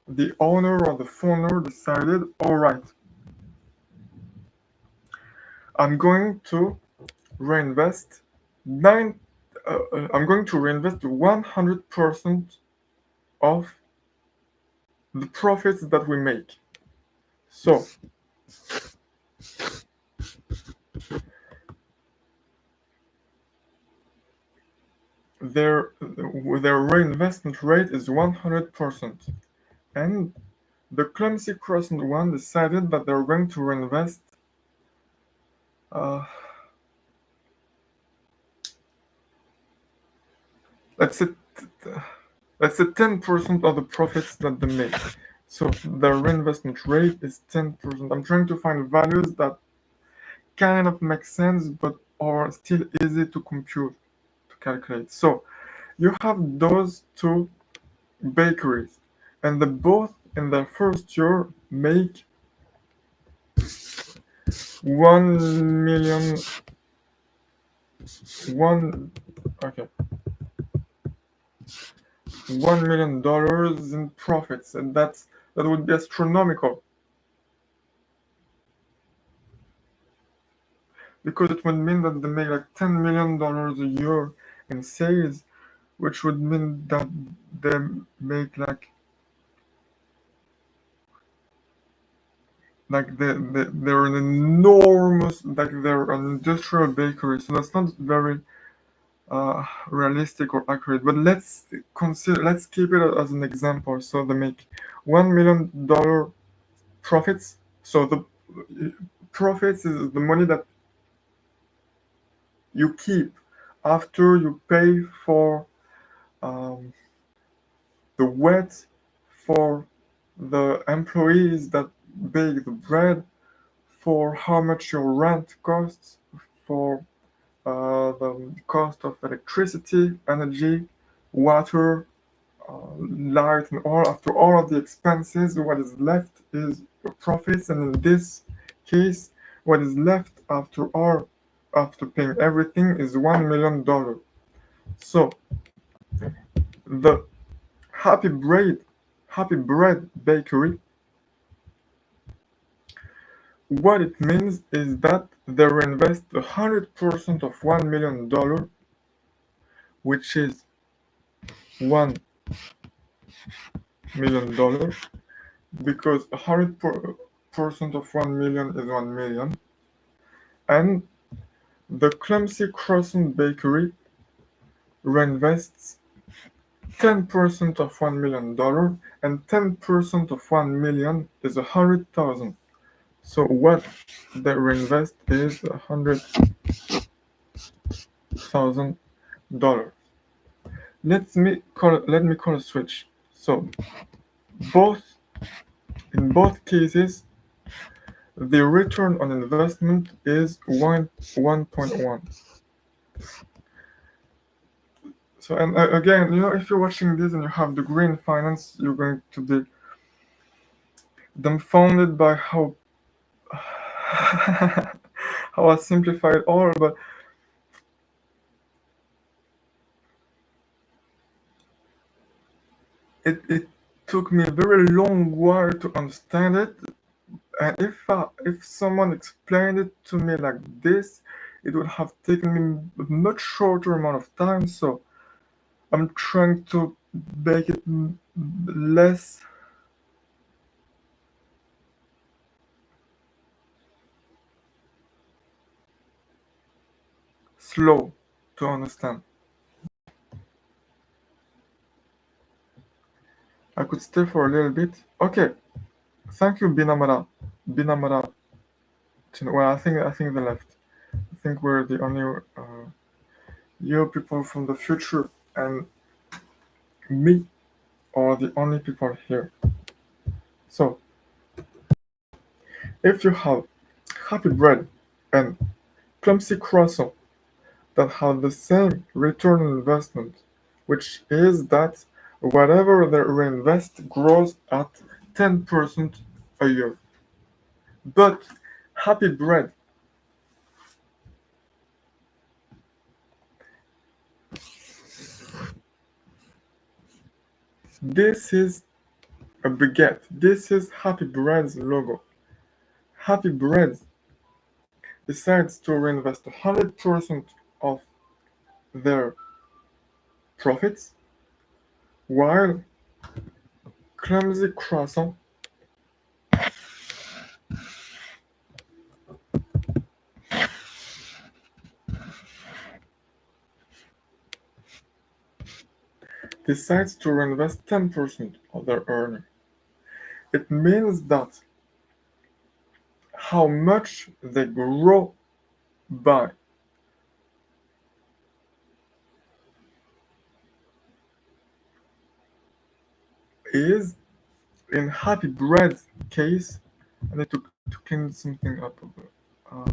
the owner or the founder decided, all right, I'm going to reinvest nine. I'm going to reinvest 100% of the profits that we make. So their reinvestment rate is 100%, and the Clumsy Croissant one decided that they're going to reinvest uh, let's say let's say 10% of the profits that they make. So the reinvestment rate is 10%. I'm trying to find values that kind of make sense, but are still easy to compute, to calculate. So you have those two bakeries, and they both in their first year make 1 million, one, okay, $1 million in profits, and that would be astronomical because it would mean that they make like $10 million a year in sales, which would mean that they make they're an enormous, like they're an industrial bakery. So that's not very realistic or accurate. But let's keep it as an example. So they make $1 million profits. So the profits is the money that you keep after you pay for um, the wheat, for the employees that bake the bread, for how much your rent costs, for the cost of electricity, energy, water, light, and all. After all of the expenses, what is left is your profits, and in this case, what is left after paying everything is $1 million. So the Happy Bread Happy Bread Bakery, what it means is that they reinvest 100% of $1 million, which is $1 million, because 100% of 1 million is 1 million, and the Clumsy Croissant Bakery reinvests 10% of $1 million, and 10% of 1 million is 100,000. So what they reinvest is $100,000. Let me call a switch. So both in both cases, the return on investment is 1.1. So, and again, if you're watching this and you have degree in finance, you're going to be dumbfounded by how how I simplify it all. But it took me a very long while to understand it. And if someone explained it to me like this, it would have taken me a much shorter amount of time. So I'm trying to make it less slow to understand. I could stay for a little bit. Okay, thank you, Binamara. Binamara. Well, I think they left. I think we're the only you people from the future, and me are the only people here. So if you have Happy Bread and Clumsy Croissant that have the same return on investment, which is that whatever they reinvest grows at 10% a year. But Happy Bread, this is a baguette. This is Happy Bread's logo. Happy Bread decides to reinvest 100% of their profits, while Clumsy Croissant decides to reinvest 10% of their earnings. It means that how much they grow by is, in Happy Bread's case, I need to clean something up. Uh,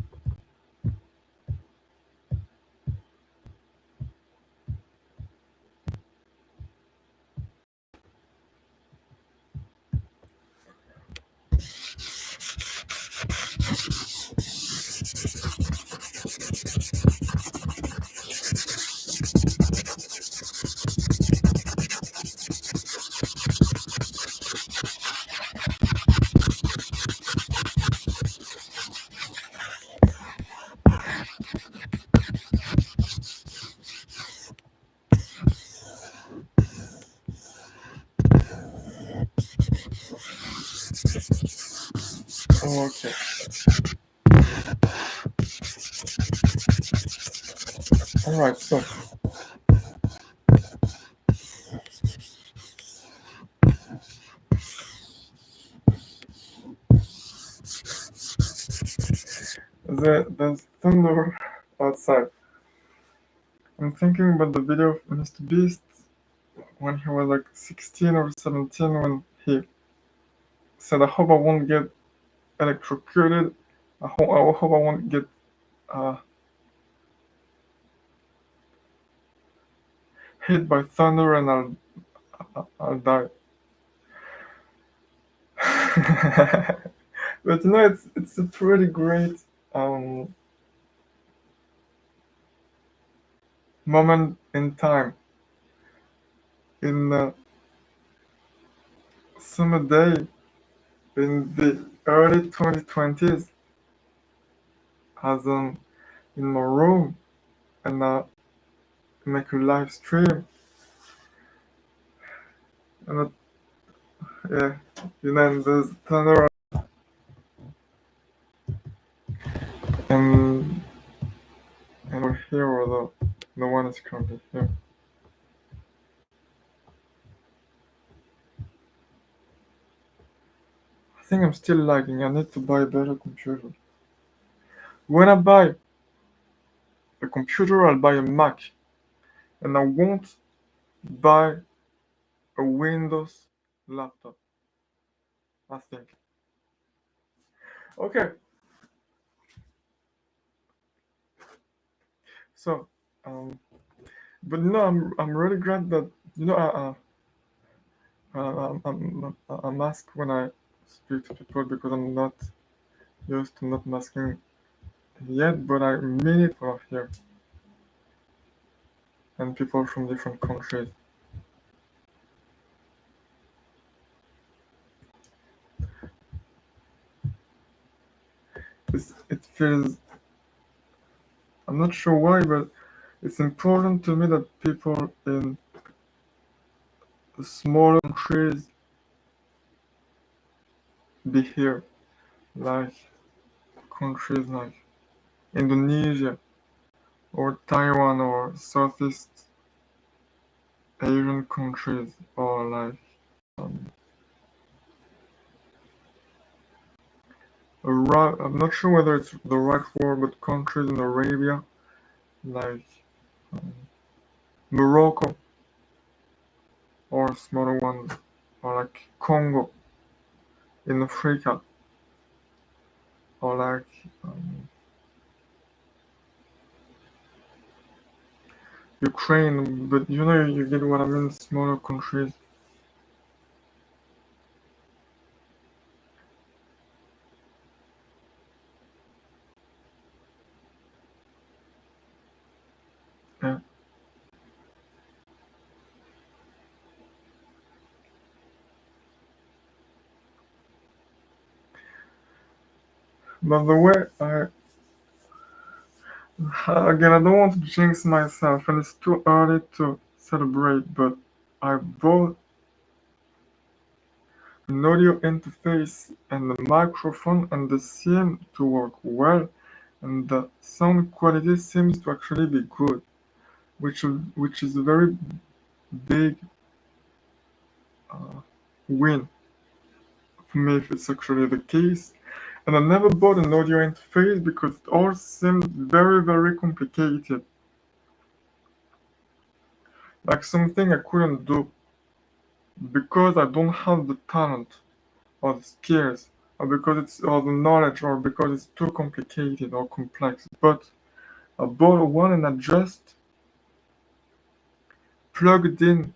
Okay. All right. So there's thunder outside. I'm thinking about the video of Mr. Beast when he was like 16 or 17 when he said, "I hope I won't get electrocuted. I hope I won't get uh, hit by thunder and I'll die." But it's a pretty great um, moment in time in summer day in the early 2020s as in my room and make a live stream and yeah, and there's thunder and we're here or the one is currently here. I think I'm still lagging. I need to buy a better computer. When I buy a computer, I'll buy a Mac, and I won't buy a Windows laptop. I think. Okay, so but no, I'm really glad that I mask when I speak to people because I'm not used to not masking yet, but I mean it for here and people from different countries. It feels, I'm not sure why, but it's important to me that people in the smaller countries be here, like countries like Indonesia or Taiwan or Southeast Asian countries or like um, I'm not sure whether it's the right word, but countries in Arabia like um, Morocco or smaller ones or like Congo in Africa or like Ukraine, but you get what I mean, smaller countries. Yeah. By the way, again, I don't want to jinx myself, and it's too early to celebrate, but I bought an audio interface and a microphone, and they seem to work well, and the sound quality seems to actually be good, which is a very big uh, win for me if it's actually the case. And I never bought an audio interface because it all seemed very, very complicated. Like something I couldn't do because I don't have the talent or the skills or because it's or the knowledge or because it's too complicated or complex. But I bought one and I just plugged in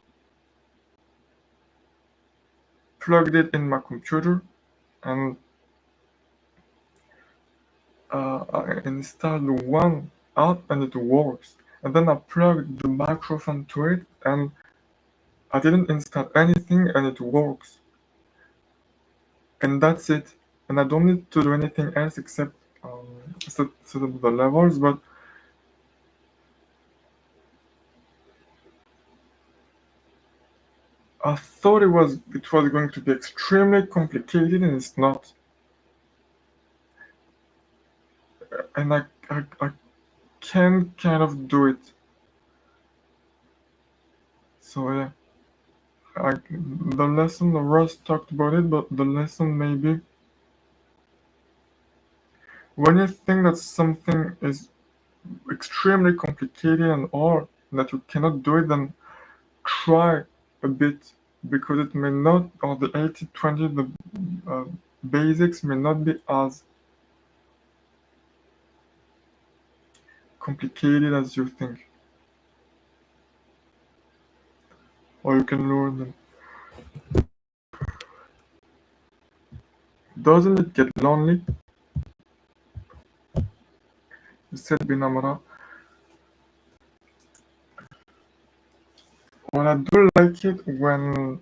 plugged it in my computer and I installed one app and it works. And then I plugged the microphone to it and I didn't install anything and it works. And that's it. And I don't need to do anything else except set up the levels. But I thought it was going to be extremely complicated and it's not. and I can kind of do it. So yeah, the lesson, the Ross talked about it, but the lesson maybe when you think that something is extremely complicated and hard, that you cannot do it, then try a bit because it may not, or the 80/20, the uh, basics may not be as complicated as you think, or you can learn them. Doesn't it get lonely? You said Binamara. Well, I do like it when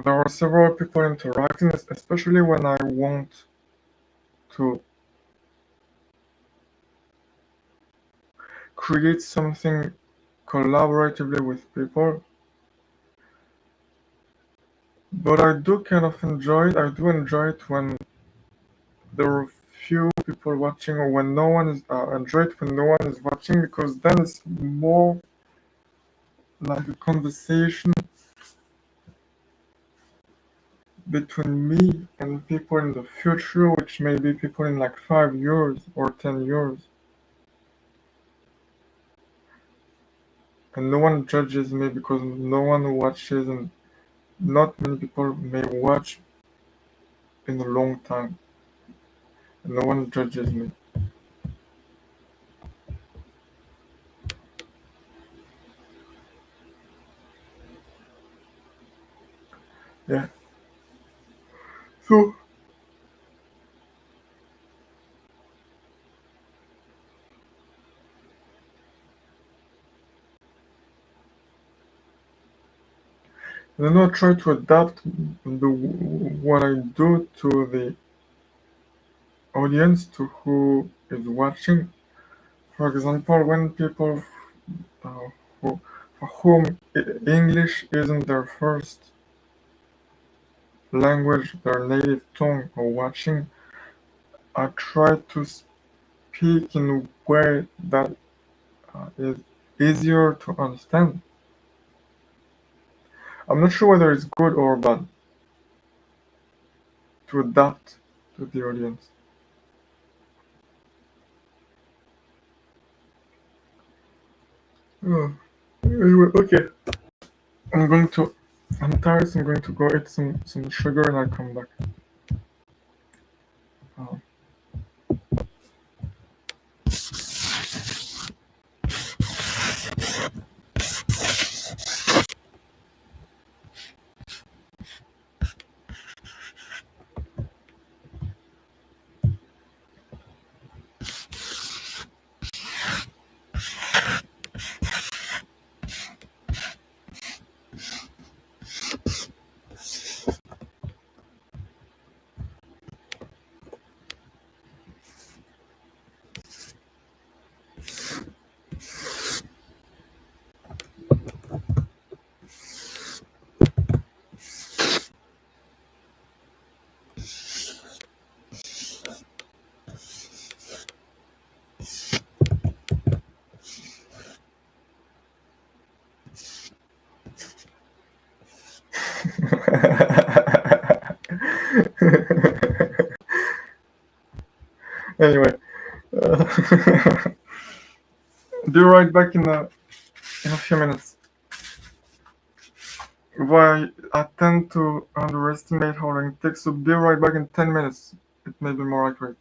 there are several people interacting, especially when I want to create something collaboratively with people. But I do kind of enjoy it. I do enjoy it when there are few people watching, or when no one is. Enjoy it when no one is watching, because then it's more like a conversation between me and people in the future, which may be people in like 5 years or 10 years, and no one judges me because no one watches, and not many people may watch in a long time, and no one judges me. Yeah. So then I try to adapt what I do to the audience, to who is watching. For example, when people uh, who, for whom English isn't their first language, their native tongue, are watching, I try to speak in a way that is easier to understand. I'm not sure whether it's good or bad to adapt to the audience. Oh, anyway, okay. I'm going to. I'm tired, so I'm going to go eat some sugar and I'll come back. Uh, anyway, uh, be right back in a few minutes. Why I tend to underestimate how long it takes, so be right back in 10 minutes. It may be more accurate.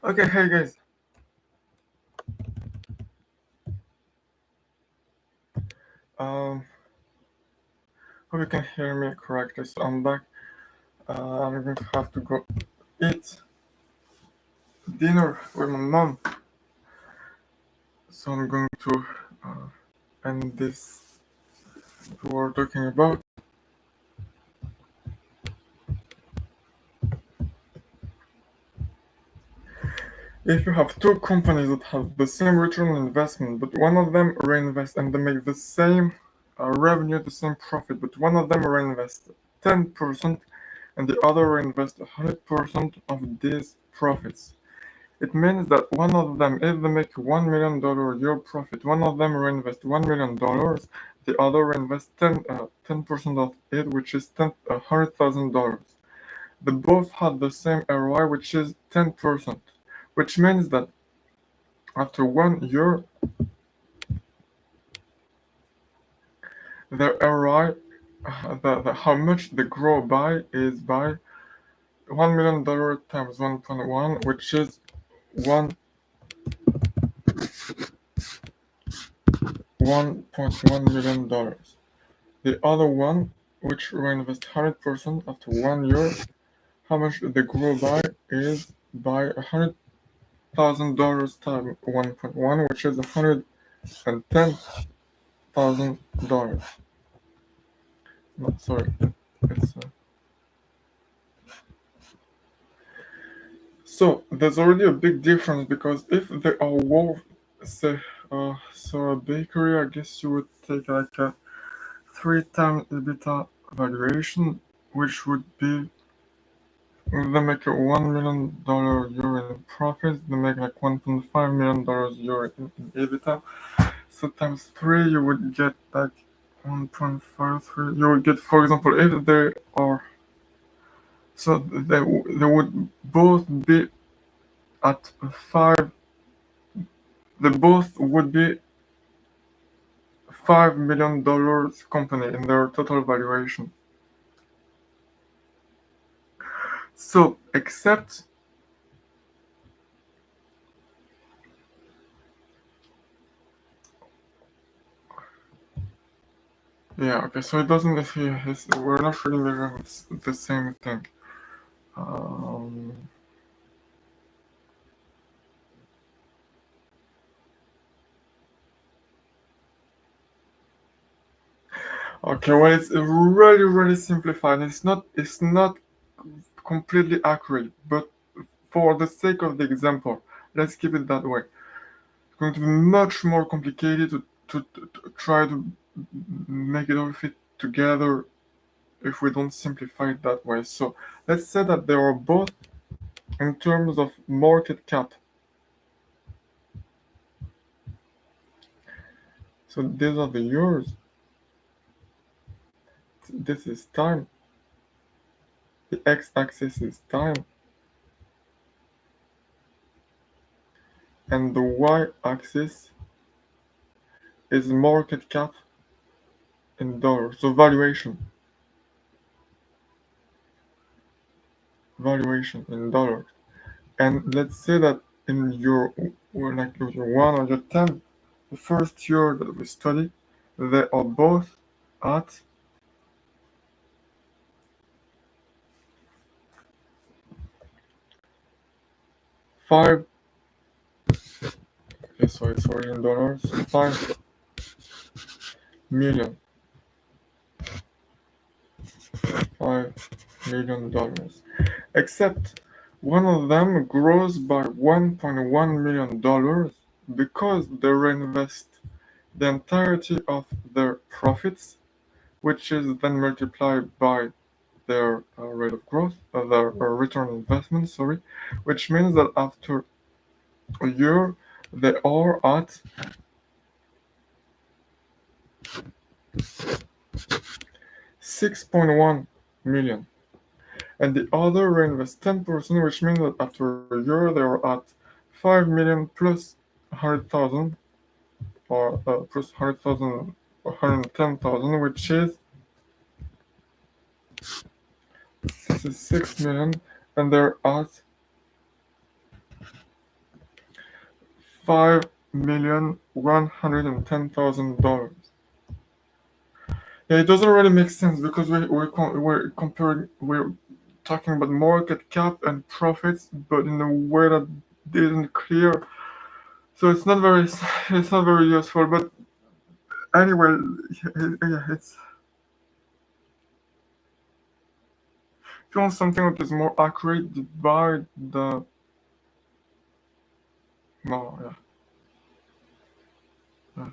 Okay, hey guys. Um, Hope you can hear me correctly. So I'm back. I'm going to have to go eat dinner with my mom. So I'm going to end this we were talking about. If you have two companies that have the same return on investment, but one of them reinvests and they make the same revenue, the same profit, but one of them reinvests 10% and the other reinvests 100% of these profits. It means that one of them, if they make $1 million year profit, one of them reinvests $1 million, the other reinvests 10% of it, which is $100,000. They both had the same ROI, which is 10%, which means that after 1 year, the ROI, how much they grow by is by $1 million times 1.1, which is $1.1 million. The other one, which reinvest 100% after 1 year, how much they grow by is by $100,000 times 1.1, which is $110,000. No, sorry, it's so there's already a big difference because if they are worth, say, so a bakery, I guess you would take like a 3 times EBITDA valuation, which would be if they make a $1 million year in profits, they make like $1.5 million year in EBITDA. So times three, you would get like 1.53. You would get, for example, if they are, so they would both be at five. They both would be $5 million company in their total valuation. So except yeah, okay, so it doesn't we're not really measuring the same thing. Um, okay, well, it's really, really simplified. It's not completely accurate, but for the sake of the example, let's keep it that way. It's going to be much more complicated to try to make it all fit together if we don't simplify it that way. So let's say that they are both in terms of market cap. So these are the years. This is time. The x-axis is time, and the y-axis is market cap in dollars. So valuation in dollars. And let's say that in your like your 110, the first year that we study, they are both at five. Okay, sorry in dollars. 5 million. 5 million, except one of them grows by $1.1 million because they reinvest the entirety of their profits, which is then multiplied by their rate of growth, their return on investment, sorry, which means that after a year they are at 6.1 million. And the other reinvest 10%, which means that after a year they are at 5 million plus 100,000, or plus 100,000, 110,000, which is 6 million, and they're at 5,110,000 dollars. Yeah, it doesn't really make sense because we're comparing, we're talking about market cap and profits, but in a way that isn't clear. So it's not very useful. But anyway, yeah, it's if you want something that is more accurate, divide the no, yeah, yeah.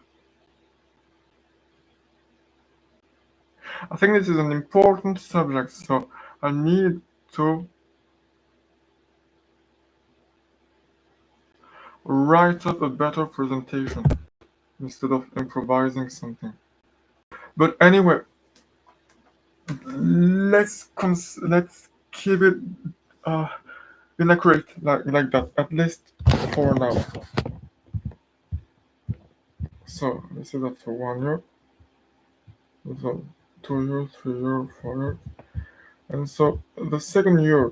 I think this is an important subject, so I need to write up a better presentation instead of improvising something. But anyway, let's keep it uh, inaccurate like that, at least for now. So this is after 1 year, so 2 years, 3 years, 4 years, and so the second year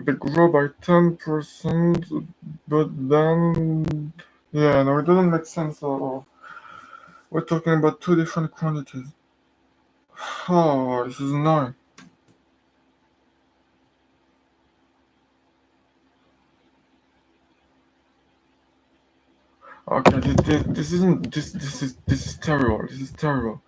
they grow by 10%, but then yeah, no, it doesn't make sense at all. We're talking about two different quantities. Oh, this is annoying. Okay, this isn't this is terrible. This is terrible.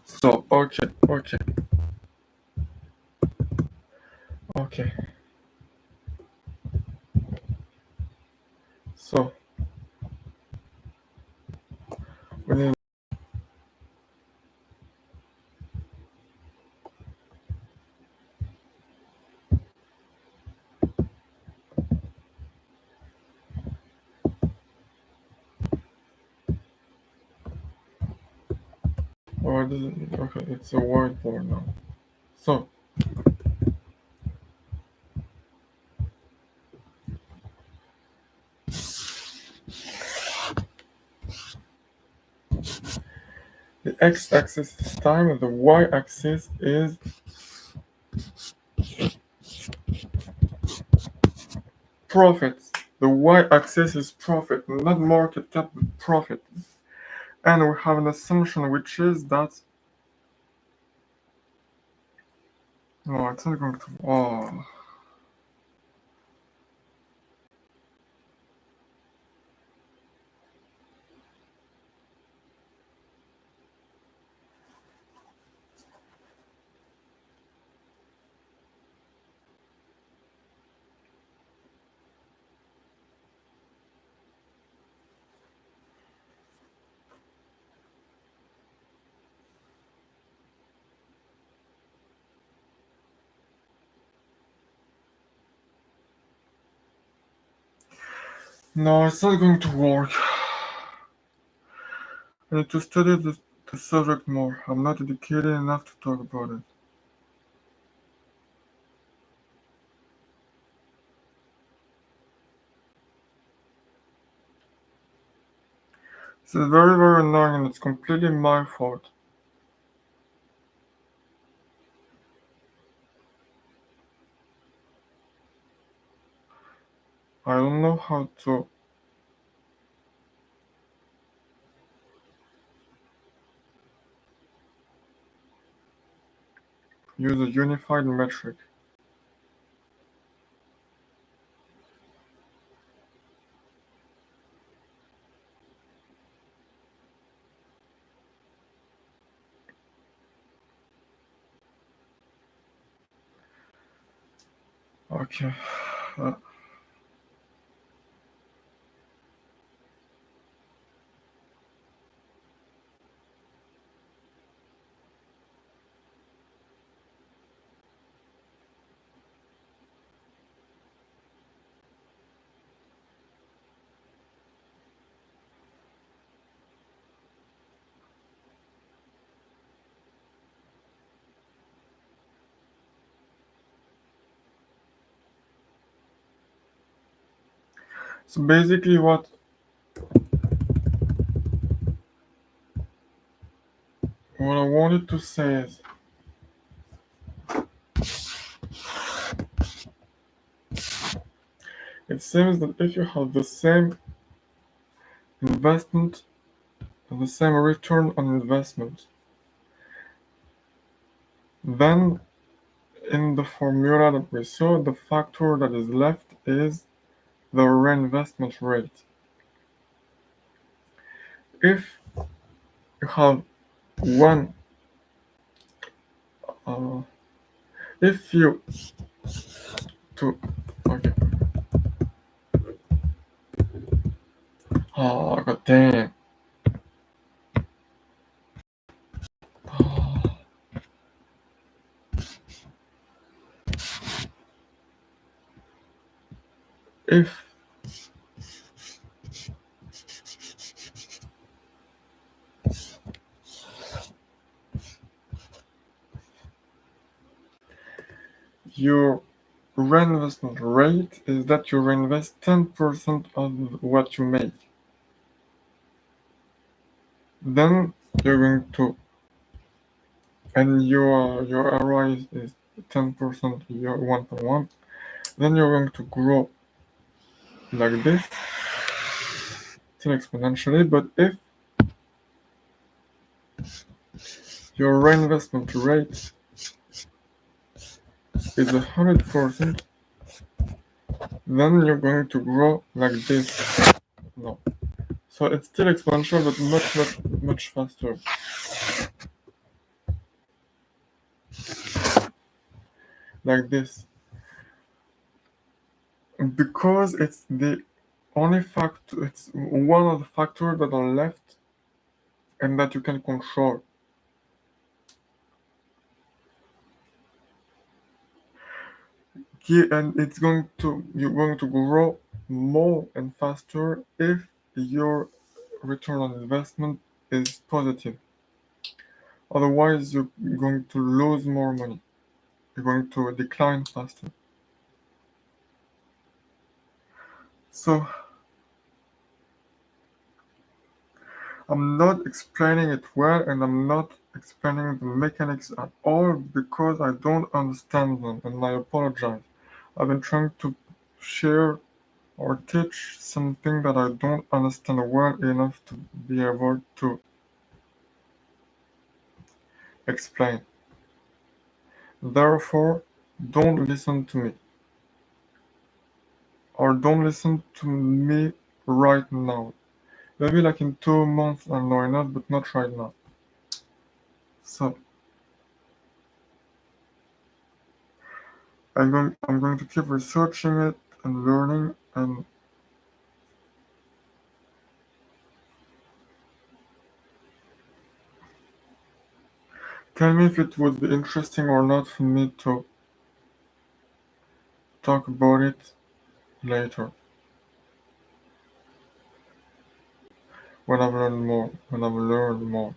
So okay. So we need. Oh, okay. It's a whiteboard now. So the x-axis is time, and the y-axis is profits. The y-axis is profit, not market cap, but profit. And we have an assumption, which is that no, it's not going to. Oh, no, it's not going to work. I need to study the subject more. I'm not educated enough to talk about it. It's very, very annoying and it's completely my fault. I don't know how to use a unified metric. Okay. Uh, so basically what I wanted to say is it seems that if you have the same investment and the same return on investment, then in the formula that we saw, the factor that is left is the reinvestment rate. If you have one, uh, if you to okay, oh god damn, if your reinvestment rate is that you reinvest 10% of what you make, then you're going to and your ROI is 10% your 1.1, then you're going to grow like this still exponentially. But if your reinvestment rate is 100%, then you're going to grow like this. No. So it's still exponential but much faster. Like this. Because it's the only factor, it's one of the factors that are left and that you can control. And you're going to grow more and faster if your return on investment is positive. Otherwise, you're going to lose more money. You're going to decline faster. So I'm not explaining it well and I'm not explaining the mechanics at all because I don't understand them and I apologize. I've been trying to share or teach something that I don't understand well enough to be able to explain. Therefore, don't listen to me. Or don't listen to me right now. Maybe like in 2 months, I know enough, but not right now. So I'm going to keep researching it and learning and tell me if it would be interesting or not for me to talk about it later when I've learned more.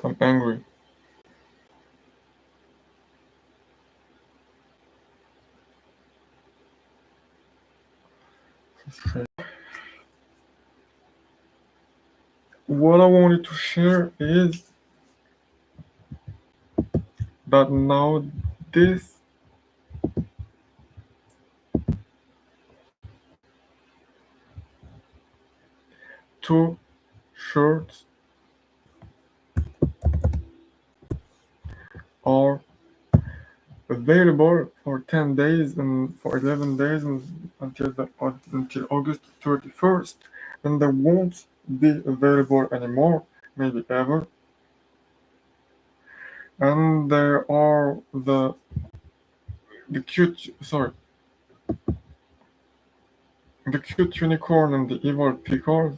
I'm angry. What I wanted to share is that now these two shirts are available for 10 days and for 11 days and until August 31st, and they won't be available anymore, maybe ever. And there are the cute sorry the cute unicorn and the evil pickles.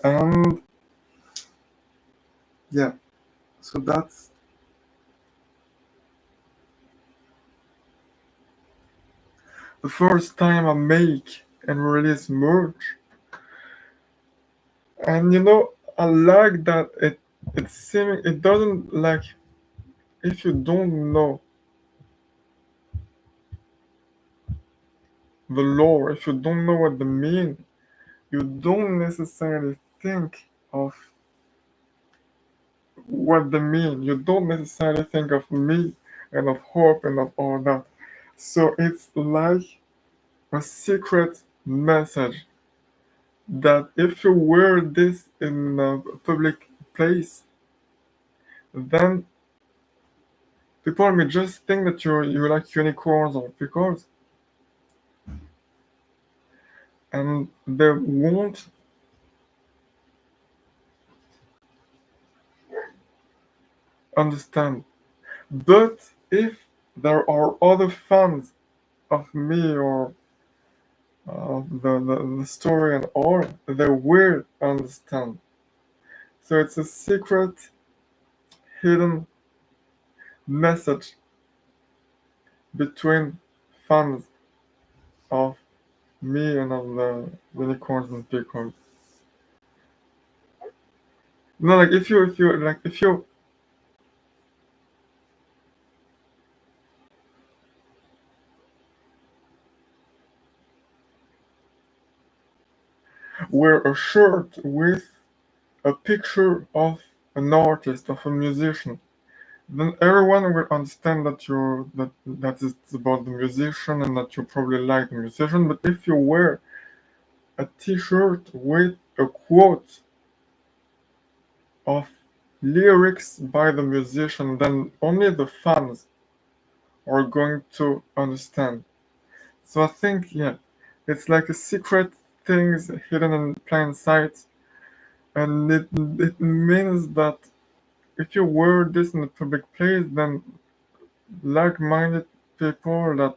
And yeah, so that's the first time I make and release merch. And I like that it doesn't, like, if you don't know the lore, if you don't know what they mean, you don't necessarily think of what they mean. You don't necessarily think of me and of hope and of all that. So it's like a secret message that if you wear this in a public place, then people may just think that you like unicorns or pickles, and they won't understand. But if there are other fans of me or the story and all, they will understand. So it's a secret, hidden message between fans of me and of the unicorns and pickles. No, like if you wear a shirt with a picture of an artist, of a musician, then everyone will understand that it's about the musician and that you probably like the musician. But if you wear a T-shirt with a quote of lyrics by the musician, then only the fans are going to understand. So I think, yeah, it's like a secret things hidden in plain sight, and it means that if you wear this in a public place, then like-minded people that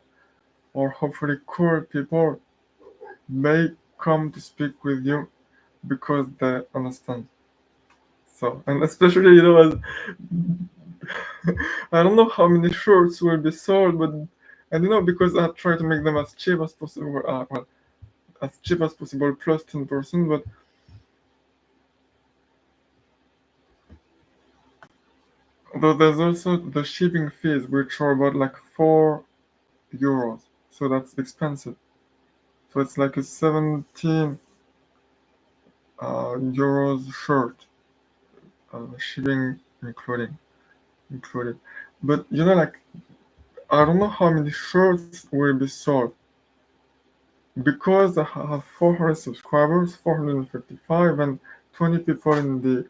or hopefully cool people may come to speak with you because they understand. So, and especially, I don't know how many shirts will be sold, but and because I try to make them as cheap as possible, well, as cheap as possible plus 10%, but though there's also the shipping fees, which are about like €4, so that's expensive. So it's like a 17 euros shirt, shipping included. But like, I don't know how many shirts will be sold because I have 400 subscribers, 455, and 20 people in the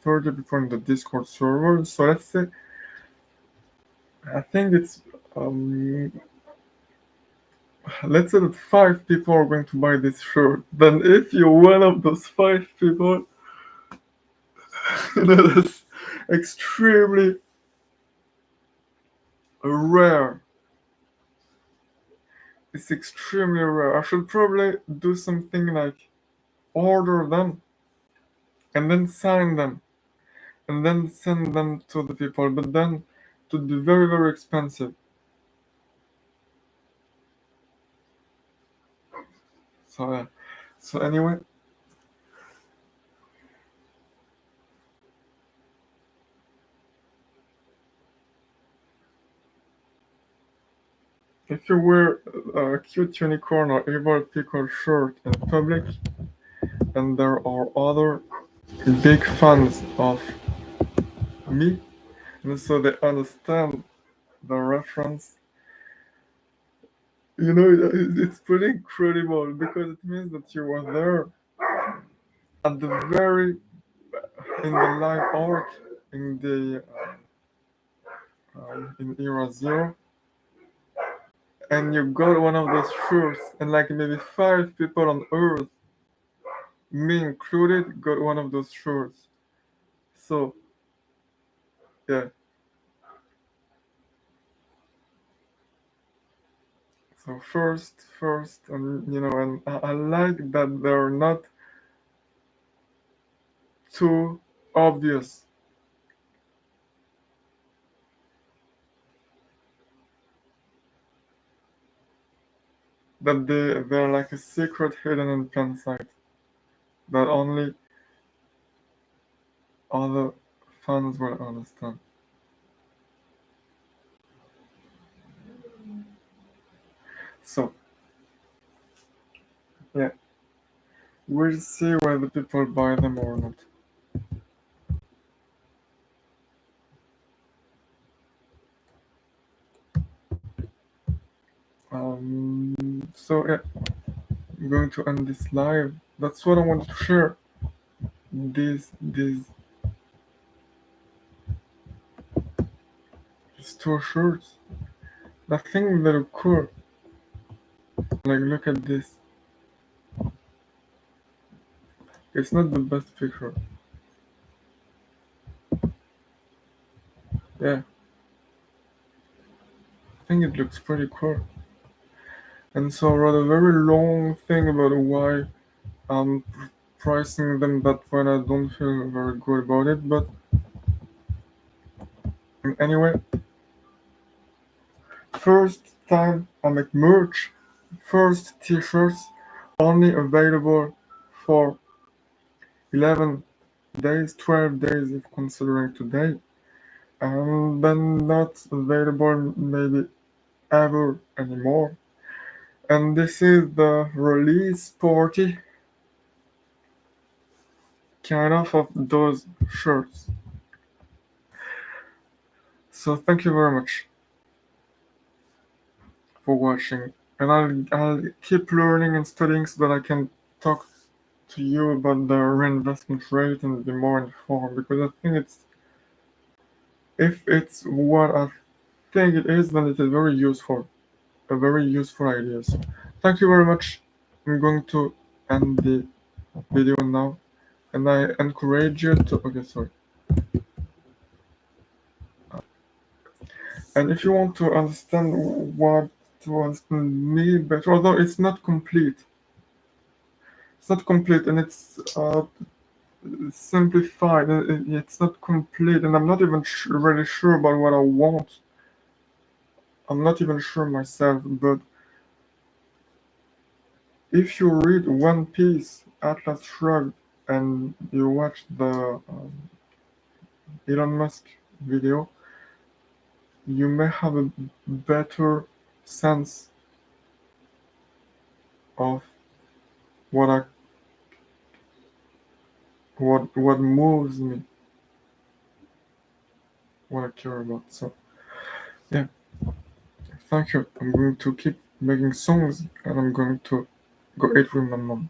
30 people in the Discord server. So let's say I think it's let's say that 5 people are going to buy this shirt. Then if you're one of those 5 people, that's extremely rare. It's extremely rare. I should probably do something like order them and then sign them and then send them to the people, but then it would be very, very expensive. So, yeah. So, anyway, if you wear a cute unicorn or evil pickle shirt in public, and there are other big fans of me, and so they understand the reference, it's pretty incredible because it means that you were there at the very in the live arc in the in era zero, and you got one of those shirts, and like maybe 5 people on Earth, me included, got one of those shirts. So yeah, so first, and and I like that they're not too obvious. That they're like a secret hidden in plain sight that only other fans will understand. So yeah, we'll see whether people buy them or not. So yeah, I'm going to end this live. That's what I wanted to share. These two shirts. I think they're cool. Like look at this. It's not the best picture. Yeah, I think it looks pretty cool. And so I wrote a very long thing about why I'm pricing them that when I don't feel very good about it. But anyway, first time I make merch, first t-shirts only available for 11 days, 12 days if considering today, and then not available maybe ever anymore. And this is the release party kind of those shirts. So thank you very much for watching, and I'll keep learning and studying so that I can talk to you about the reinvestment rate and be more informed, because I think it's if it's what I think it is, then it is very useful, a very useful idea. So thank you very much. I'm going to end the video now, and I encourage you to. Okay, sorry. And if you want to understand what to understand me better, although it's not complete, and it's simplified. It's not complete, and I'm not even really sure about what I want. I'm not even sure myself. But if you read One Piece, Atlas Shrugged, and you watch the Elon Musk video, you may have a better sense of what I what moves me, what I care about. So yeah, thank you. I'm going to keep making songs, and I'm going to go eat with my mom.